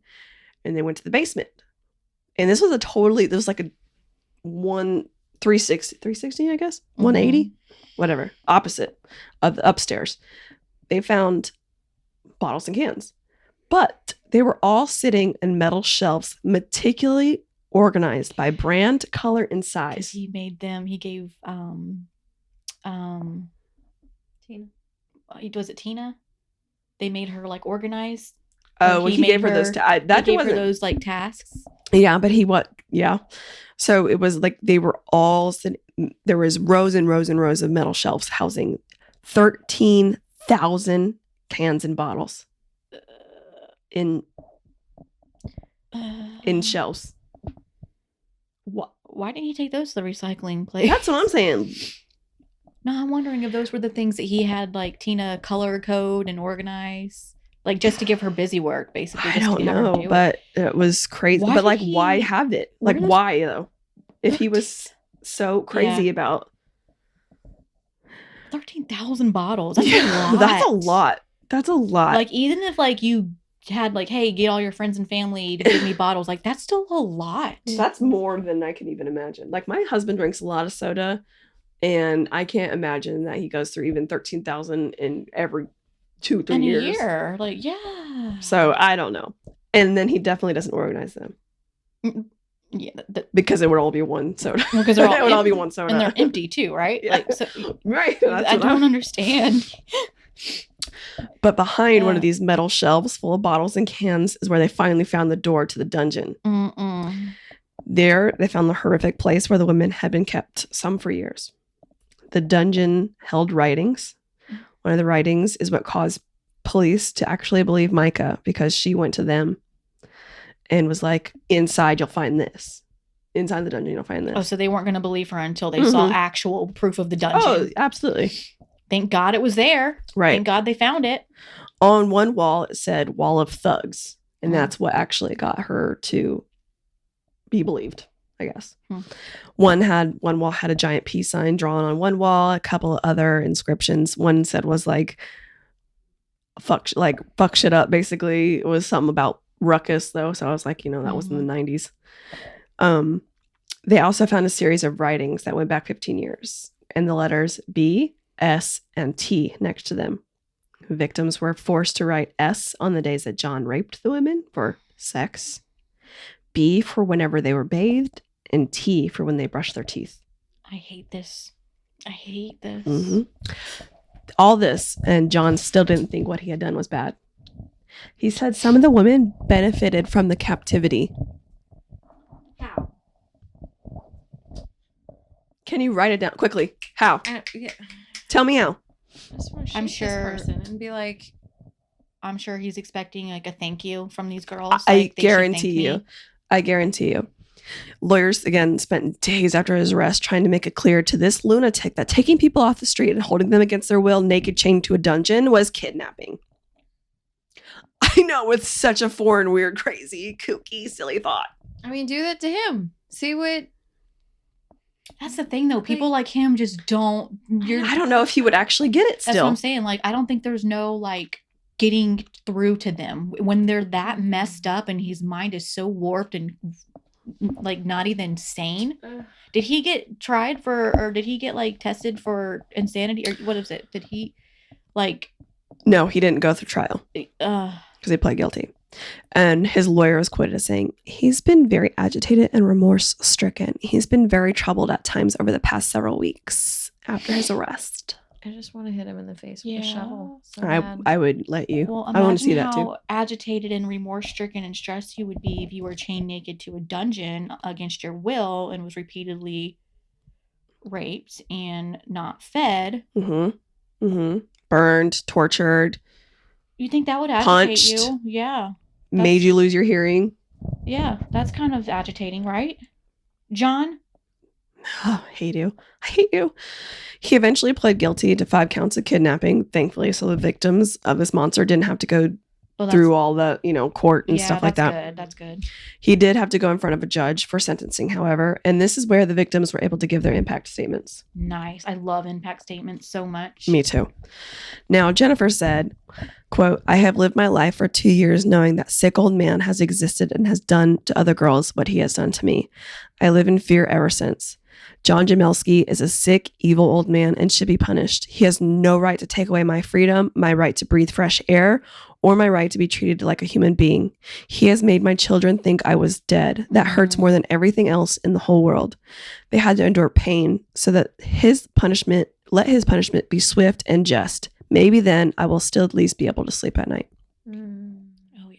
And they went to the basement. And this was like a 360, I guess? 180? Whatever. Opposite of the upstairs. They found bottles and cans. But they were all sitting in metal shelves, meticulously organized by brand, color, and size. He made them. He gave Tina. Was it Tina? They made her like organized. Oh, He he gave her made those. her- That That gave her wasn't those like tasks. Yeah, but yeah. So it was like they were all there was rows and rows and rows of metal shelves housing 13,000 cans and bottles in shelves. What? Why didn't he take those to the recycling place? That's what I'm saying. No, I'm wondering if those were the things that he had like Tina color code and organize, like just to give her busy work, basically. I just to don't have her know, do it. but it was crazy. Why But did like, he- why have it? Like, Where does- why though? If he was so crazy about 13,000 bottles. That's a lot. that's a lot. That's a lot. Like even if like you had like, hey, get all your friends and family to give me bottles, like that's still a lot. That's more than I can even imagine. Like my husband drinks a lot of soda, and I can't imagine that he goes through even 13,000 in every 2-3 in years. a year. Like, yeah. So I don't know. And then he definitely doesn't organize them Yeah, because it would all be one soda. because they're all it would all be one soda, and they're empty too, right? Yeah. Like, so right. That's I what don't understand. But behind one Yeah. of these metal shelves full of bottles and cans is where they finally found the door to the dungeon. Mm-mm. There, they found the horrific place where the women had been kept, some for years. The dungeon held writings. One of the writings is what caused police to actually believe Micah because she went to them and was like, inside you'll find this. Inside the dungeon you'll find this. Oh, so they weren't going to believe her until they saw actual proof of the dungeon. Oh, absolutely. Thank God it was there. Right. Thank God they found it. On one wall, it said Wall of Thugs. And Mm. that's what actually got her to be believed I guess. Hmm. One wall had a giant peace sign drawn on one wall. A couple of other inscriptions. One said was like fuck shit up. Basically, it was something about ruckus though. So I was like, that was in the 90s. They also found a series of writings that went back 15 years, and the letters B, S, and T next to them. Victims were forced to write S on the days that John raped the women for sex, B for whenever they were bathed, and T for when they brushed their teeth. I hate this. Mm-hmm. All this, and John still didn't think what he had done was bad. He said some of the women benefited from the captivity. How? Can you write it down quickly? How? Yeah. Tell me how. I just want to I'm shoot sure- this person and be like, I'm sure he's expecting like a thank you from these girls. I Like, they should guarantee thank you. me. I guarantee you. Lawyers, again, spent days after his arrest trying to make it clear to this lunatic that taking people off the street and holding them against their will naked chained to a dungeon was kidnapping. I know, with such a foreign, weird, crazy, kooky, silly thought. I mean, do that to him. See what? That's the thing though. People like him just don't. I don't know if he would actually get it That's what still. I'm saying. Like, I don't think there's no like getting through to them when they're that messed up and his mind is so warped and like not even sane. Did he get tried for, or did he get like tested for insanity, or what is it? Did he like? No, he didn't go through trial because he pled guilty. And his lawyer was quoted as saying, he's been very agitated and remorse stricken. He's been very troubled at times over the past several weeks after his arrest. I just want to hit him in the face with a shovel. So I bad. would let you. Well, I want to see imagine that too. how agitated and remorse stricken and stressed you would be if you were chained naked to a dungeon against your will and was repeatedly raped and not fed. Burned, tortured, You think that would agitate Punched. you? Yeah. made you lose your hearing. Yeah. That's kind of agitating, right? John? Oh, I hate you. I hate you. He eventually pled guilty to 5 counts of kidnapping, thankfully, so the victims of this monster didn't have to go Well, through all the, court and yeah, stuff like that's that. Good. That's good. He did have to go in front of a judge for sentencing, however, and this is where the victims were able to give their impact statements. Nice. I love impact statements so much. Me too. Now, Jennifer said, quote, I have lived my life for 2 years knowing that sick old man has existed and has done to other girls what he has done to me. I live in fear ever since. John Jamelske is a sick, evil old man and should be punished. He has no right to take away my freedom, my right to breathe fresh air, or my right to be treated like a human being. He has made my children think I was dead. That hurts more than everything else in the whole world. They had to endure pain so that let his punishment be swift and just. Maybe then I will still at least be able to sleep at night. Oh, yeah.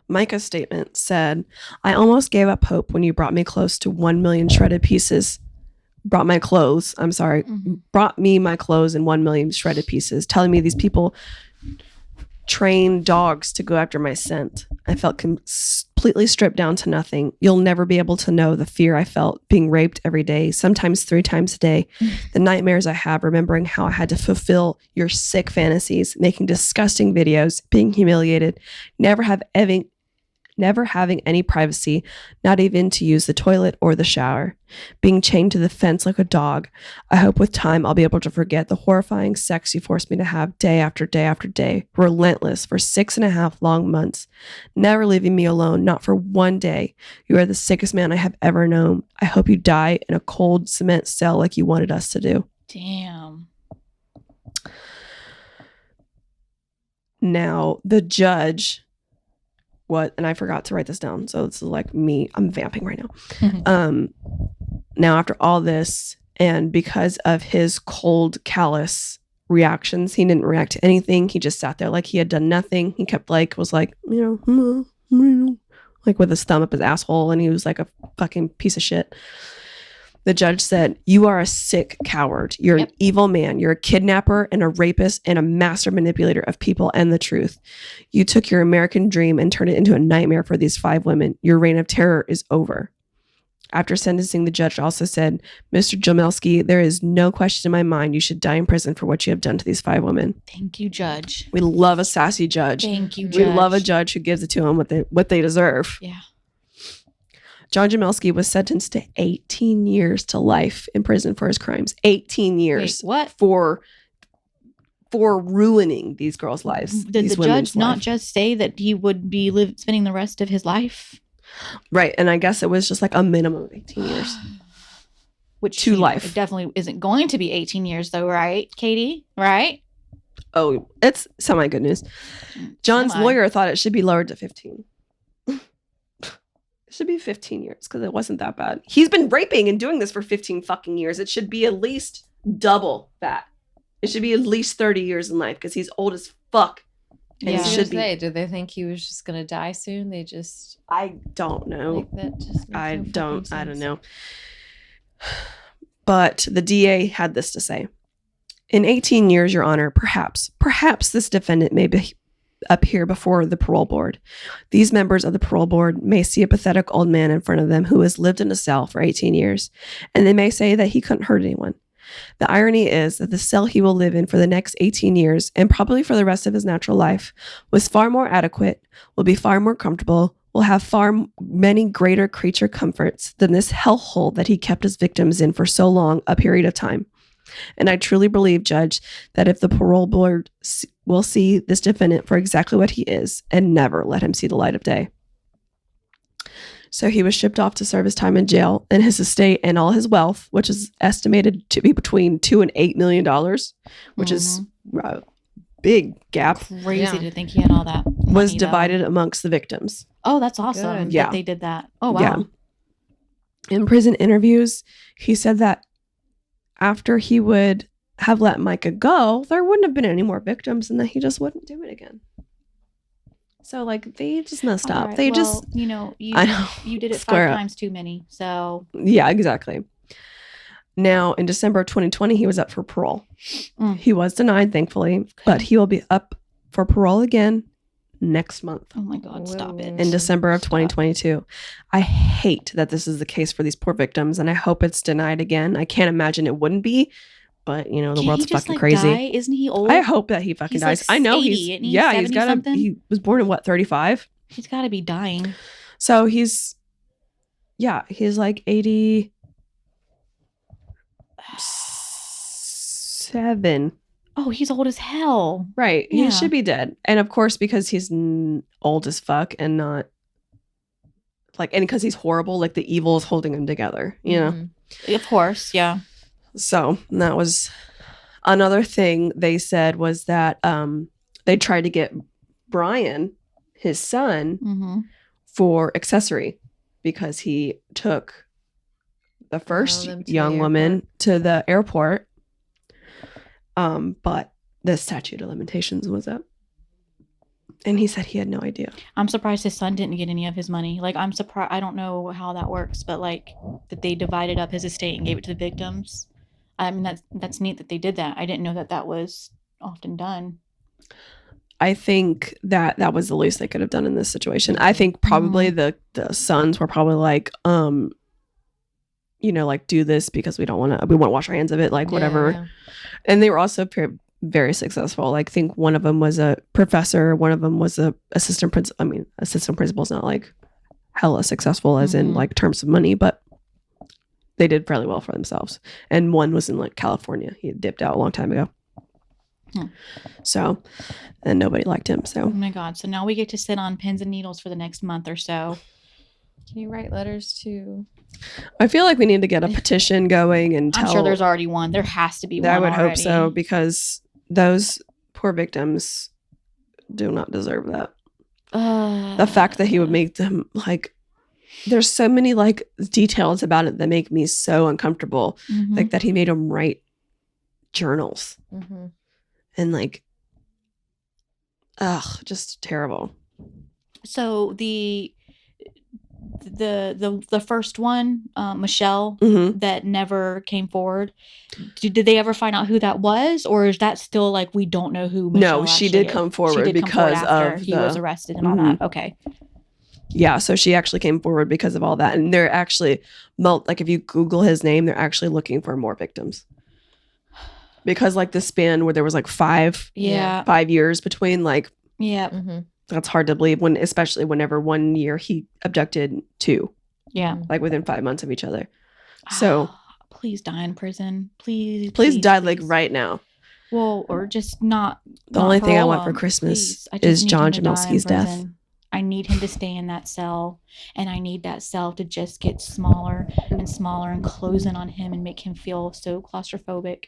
Micah's statement said, I almost gave up hope when you brought me close to 1 million shredded pieces. Brought me my clothes in 1 million shredded pieces, telling me these people train dogs to go after my scent. I felt completely stripped down to nothing. You'll never be able to know the fear I felt being raped every day, sometimes 3 times a day. The nightmares I have remembering how I had to fulfill your sick fantasies, making disgusting videos, being humiliated, never having any privacy, not even to use the toilet or the shower, being chained to the fence like a dog. I hope with time I'll be able to forget the horrifying sex you forced me to have day after day after day, relentless for 6.5 long months, never leaving me alone, not for one day. You are the sickest man I have ever known. I hope you die in a cold cement cell like you wanted us to do. Damn. Now, the judge... and I forgot to write this down, so this is like me, I'm vamping right now. Now after all this, and because of his cold, callous reactions, he didn't react to anything. He just sat there like he had done nothing. He kept like with his thumb up his asshole, and he was like a fucking piece of shit. The judge said, you are a sick coward. You're an evil man. You're a kidnapper and a rapist and a master manipulator of people and the truth. You took your American dream and turned it into a nightmare for these 5 women. Your reign of terror is over. After sentencing, the judge also said, Mr. Jamelske, there is no question in my mind you should die in prison for what you have done to these 5 women. Thank you, Judge. We love a sassy judge. Thank you, We Judge. love a judge who gives it to them what they deserve. Yeah. John Jamelske was sentenced to 18 years to life in prison for his crimes. 18 years. Wait, what? For ruining these girls' lives. Did these the women's judge not life. just say that he would be spending the rest of his life? Right. And I guess it was just like a minimum of 18 years. Which To life. It definitely isn't going to be 18 years though, right, Caitie? Right? Oh, it's semi-good news. John's Semi. lawyer thought it should be lowered to 15. It should be 15 years because it wasn't that bad. He's been raping and doing this for 15 fucking years. It should be at least double that. It should be at least 30 years in life because he's old as fuck. And Yeah. he should be. Did they think he was just gonna die soon? They just I don't know. like that. Just makes I no fucking don't sense. know. But the DA had this to say. In 18 years, Your Honor, perhaps this defendant may appear before the parole board. These members of the parole board may see a pathetic old man in front of them who has lived in a cell for 18 years, and they may say that he couldn't hurt anyone. The irony is that the cell he will live in for the next 18 years, and probably for the rest of his natural life, was far more adequate, will be far more comfortable, will have many greater creature comforts than this hellhole that he kept his victims in for so long a period of time. And I truly believe, Judge, that if the parole board will see this defendant for exactly what he is and never let him see the light of day. So he was shipped off to serve his time in jail, and his estate and all his wealth, which is estimated to be between $2 and $8 million, which is a big gap, Crazy Yeah. to think he had all that money, was though. divided amongst the victims. Oh, that's awesome. Good. Yeah. That they did that. Oh, wow. Yeah. In prison interviews, he said that after he would have let Micah go, there wouldn't have been any more victims and that he just wouldn't do it again. So, like, they just messed All up. right, They well, just, you know, you I know. you did it Square 5 up. times too many. So Yeah, exactly. Now, in December of 2020, he was up for parole. Mm. He was denied, thankfully, but he will be up for parole again next month. oh my God, stop it. In December of Stop. 2022. I hate that this is the case for these poor victims, and I hope it's denied again. I can't imagine it wouldn't be, but you know, the Can't world's he just, fucking like, crazy. die? Isn't he old? I hope that he fucking He's, dies. like, I know 80, he's isn't he? he's 70 got something? he was born in what, 35? He's got to be dying. So he's like 87. Oh, he's old as hell. Right. Yeah. He should be dead. And of course, because he's old as fuck and not like, and because he's horrible, like the evil is holding him together, you know? Mhm. Of course, yeah. So that was another thing they said was that they tried to get Brian, his son, Mm-hmm. for accessory because he took the first them to the young woman airport. to the airport. But the statute of limitations was up. And he said he had no idea. I'm surprised his son didn't get any of his money. Like, I'm surprised. I don't know how that works, but like that they divided up his estate and gave it to the victims. I mean, that's neat that they did that. I didn't know that was often done. I think that was the least they could have done in this situation. I think probably the sons were probably like, you know, like do this because we want to wash our hands of it, like whatever. Yeah. And they were also very successful. Like, I think one of them was a professor. One of them was a assistant principal. I mean, assistant principal is not like hella successful as in Mhm. like terms of money, but they did fairly well for themselves. And one was in like California. He had dipped out a long time ago. Hmm. So, and nobody liked him. Oh So my God. So now we get to sit on pins and needles for the next month or so. Can you write letters to? I feel like we need to get a petition going and tell. I'm sure there's already one. There has to be one. I would hope already. so because those poor victims do not deserve that. The fact that he would make them like, there's so many like details about it that make me so uncomfortable. Mhm. Like that he made them write journals Mm-hmm. and like, just terrible. So the first one, Michelle, Mm-hmm. that never came forward. Did they ever find out who that was, or is that still like we don't know who? Michelle No, she actually did is? come forward She did come forward because after of he was the- arrested and all Mhm. that. Okay. Yeah, so she actually came forward because of all that, and they're actually like if you Google his name, they're actually looking for more victims because like the span where there was like 5 Yeah. years between, like Yeah. Mm-hmm. that's hard to believe when, especially whenever one year he abducted 2. Yeah. like within 5 months of each other. So please die in prison. Please die like right now. Well, or just not. The only thing I want for Christmas is John Jamelske's death. I need him to stay in that cell, and I need that cell to just get smaller and smaller and close in on him and make him feel so claustrophobic.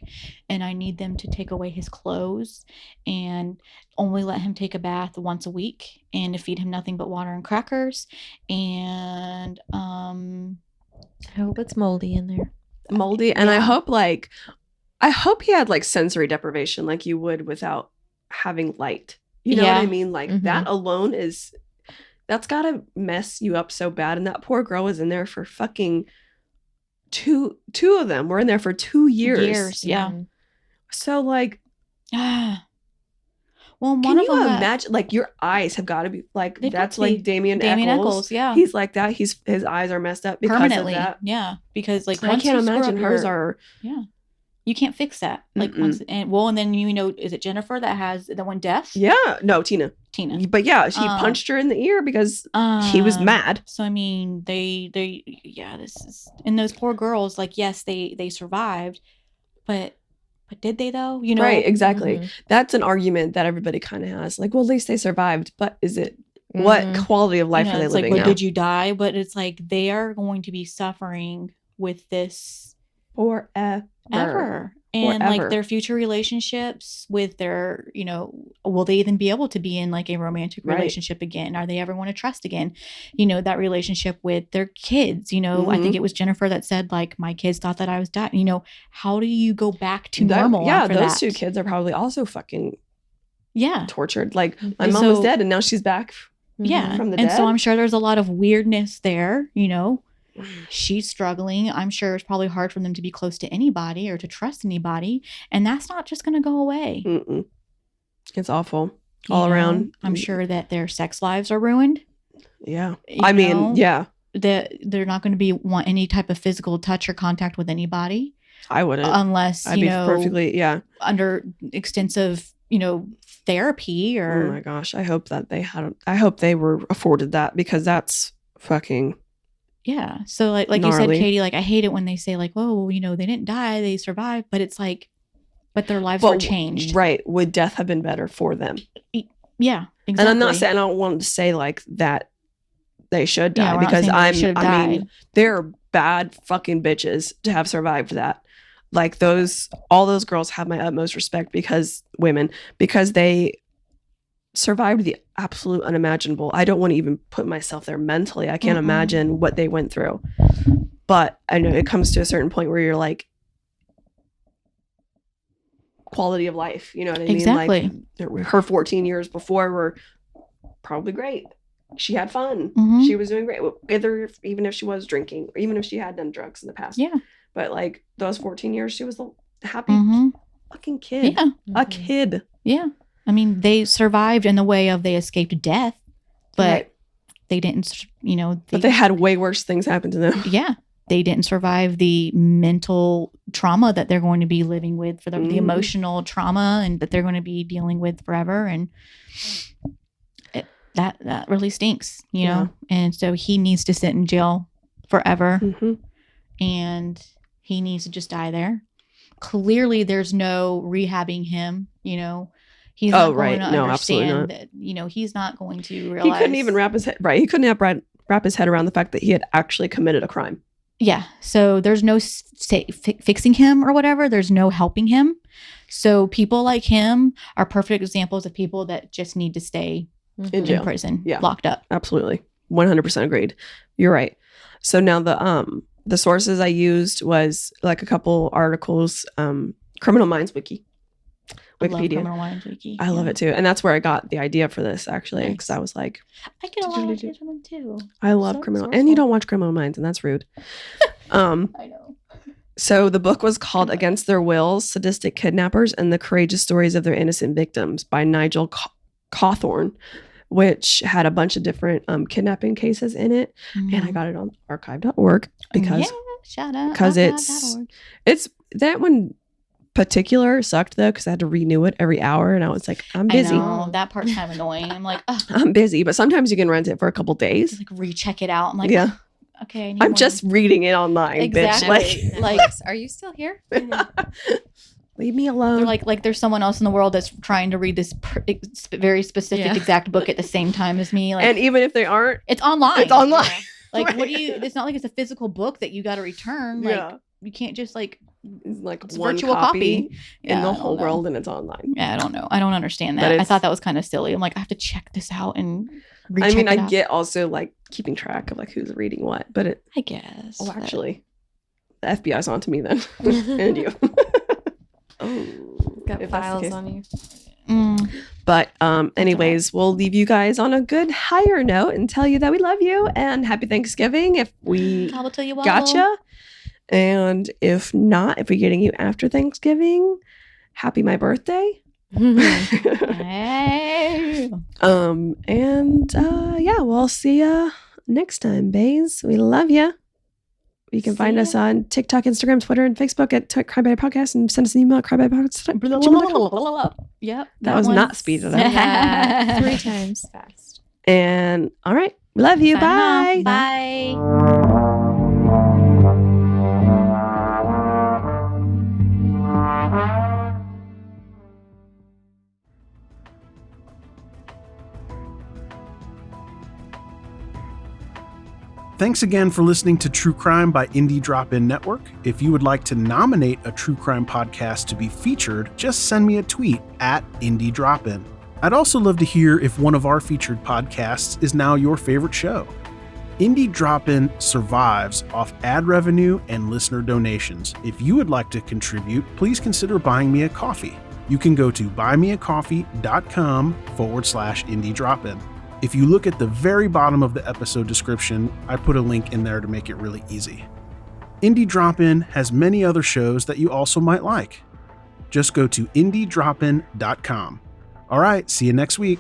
And I need them to take away his clothes and only let him take a bath once a week and to feed him nothing but water and crackers. And I hope it's moldy in there. Moldy. And I hope he had like sensory deprivation like you would without having light. You know what I mean? Like that alone that's gotta mess you up so bad. And that poor girl was in there for fucking two of them were in there for 2 years. Yeah. So like, well, one can of you them imagine? Like your eyes have got to be like They've that's got to be like Damien Eccles. Yeah, he's like that. His eyes are messed up because permanently. of that. Yeah, because like I can't imagine hers are. Yeah, you can't fix that. Like once and then is it Jennifer that has the one deaf? Yeah, no, Tina. But yeah, she punched her in the ear because he was mad. So I mean, this is, and those poor girls. Like, yes, they survived, but did they though? You know, right? Exactly. That's an argument that everybody kind of has. Like, well, at least they survived, but is it what quality of life are they living? Like, did you die? But it's like they are going to be suffering with this forever. And like their future relationships with their, will they even be able to be in like a romantic relationship again? Are they ever want to trust again? That relationship with their kids, I think it was Jennifer that said like, my kids thought that I was dying. How do you go back to normal? Yeah. After those that? 2 kids are probably also fucking tortured. Like my And mom was dead and now she's back. Yeah. From the and dead. so I'm sure there's a lot of weirdness there, She's struggling. I'm sure it's probably hard for them to be close to anybody or to trust anybody. And that's not just going to go away. It's awful all around. I'm sure that their sex lives are ruined. Yeah. I mean, yeah. That they're not going to want any type of physical touch or contact with anybody. I wouldn't. Unless, I'd be perfectly, under extensive, therapy or. Oh my gosh. I hope they were afforded that because that's fucking. Yeah. So like gnarly. You said, Caitie, like I hate it when they say like, oh, they didn't die, they survived, but it's like, but their lives were changed. Right. Would death have been better for them? Yeah, exactly. And I'm not saying, I don't want to say like that they should die because I mean, they're bad fucking bitches to have survived that. Like all those girls have my utmost respect because they survived the absolute unimaginable. I don't want to even put myself there mentally. I can't imagine what they went through. But I know it comes to a certain point where you're like, quality of life. You know what I mean? Exactly. Like her 14 years before were probably great. She had fun. She was doing great. Even if she was drinking, or even if she had done drugs in the past. Yeah. But like those 14 years, she was a happy fucking kid. Yeah. A kid. Yeah. I mean, they survived in the way of they escaped death, but they didn't, but they had way worse things happen to them. Yeah. They didn't survive the mental trauma that they're going to be living with for the emotional trauma and that they're going to be dealing with forever. And that really stinks, know? And so he needs to sit in jail forever and he needs to just die there. Clearly there's no rehabbing him, He's not going to understand that, he's not going to realize. He couldn't even wrap his head, right? He couldn't wrap his head around the fact that he had actually committed a crime. Yeah. So there's no fixing him or whatever. There's no helping him. So people like him are perfect examples of people that just need to stay in jail, prison, locked up. Absolutely. 100% agreed. You're right. So now the sources I used was like a couple articles, Criminal Minds Wiki. Wikipedia. I love it too. And that's where I got the idea for this actually. Because I was like, I get a lot of ideas from them too. I love Criminal. And you don't watch Criminal Minds and that's rude. I know. So the book was called Against Their Wills, Sadistic Kidnappers and the Courageous Stories of Their Innocent Victims by Nigel Cawthorne, which had a bunch of different kidnapping cases in it. And I got it on archive.org because shout out because it's that one particular sucked though because I had to renew it every hour and I was like, I'm busy. I know, that part's kind of annoying. I'm like, I'm busy, but sometimes you can rent it for a couple days. Just like recheck it out. I'm like, okay. I need I'm more. just reading it online, Exactly. bitch. Like- Are you still here? Leave me alone. They're like there's someone else in the world that's trying to read this very specific Yeah. exact book at the same time as me. Like and even if they aren't, it's online. it's online. Like what Right. do you? It's not like it's a physical book that you got to return. Like Yeah. you can't just like It's like it's a one virtual copy. in Yeah, the I whole don't know. world, and it's online. Yeah, I don't know. I don't understand But that. I it's- thought that was kind of silly. I'm like I have to check this out and. I recheck mean, it I out. get also like keeping track of like who's reading what, but it. I guess. Oh, but- actually, the FBI's onto me then, and you. Oh, Got if that's the files case. on you. Mm. But anyways, we'll leave you guys on a good higher note and tell you that we love you and happy Thanksgiving if we Gobble till you wobble. gotcha. And if not, if we're getting you after Thanksgiving, happy my birthday. Hey. Yeah, we'll see ya next time, bays. We love ya. You can find us on TikTok, Instagram, Twitter, and Facebook at Cry By Podcast, and send us an email at crybypodcast@gmail.com. Yep. That was not speeded up. 3 times fast. And all right, we love you. Bye. Bye. Thanks again for listening to True Crime by Indie Drop-In Network. If you would like to nominate a true crime podcast to be featured, just send me a tweet at Indie Drop-In. I'd also love to hear if one of our featured podcasts is now your favorite show. Indie Drop-In survives off ad revenue and listener donations. If you would like to contribute, please consider buying me a coffee. You can go to buymeacoffee.com/Indie Drop-In. If you look at the very bottom of the episode description, I put a link in there to make it really easy. Indie Drop-In has many other shows that you also might like. Just go to indiedropin.com. All right, see you next week.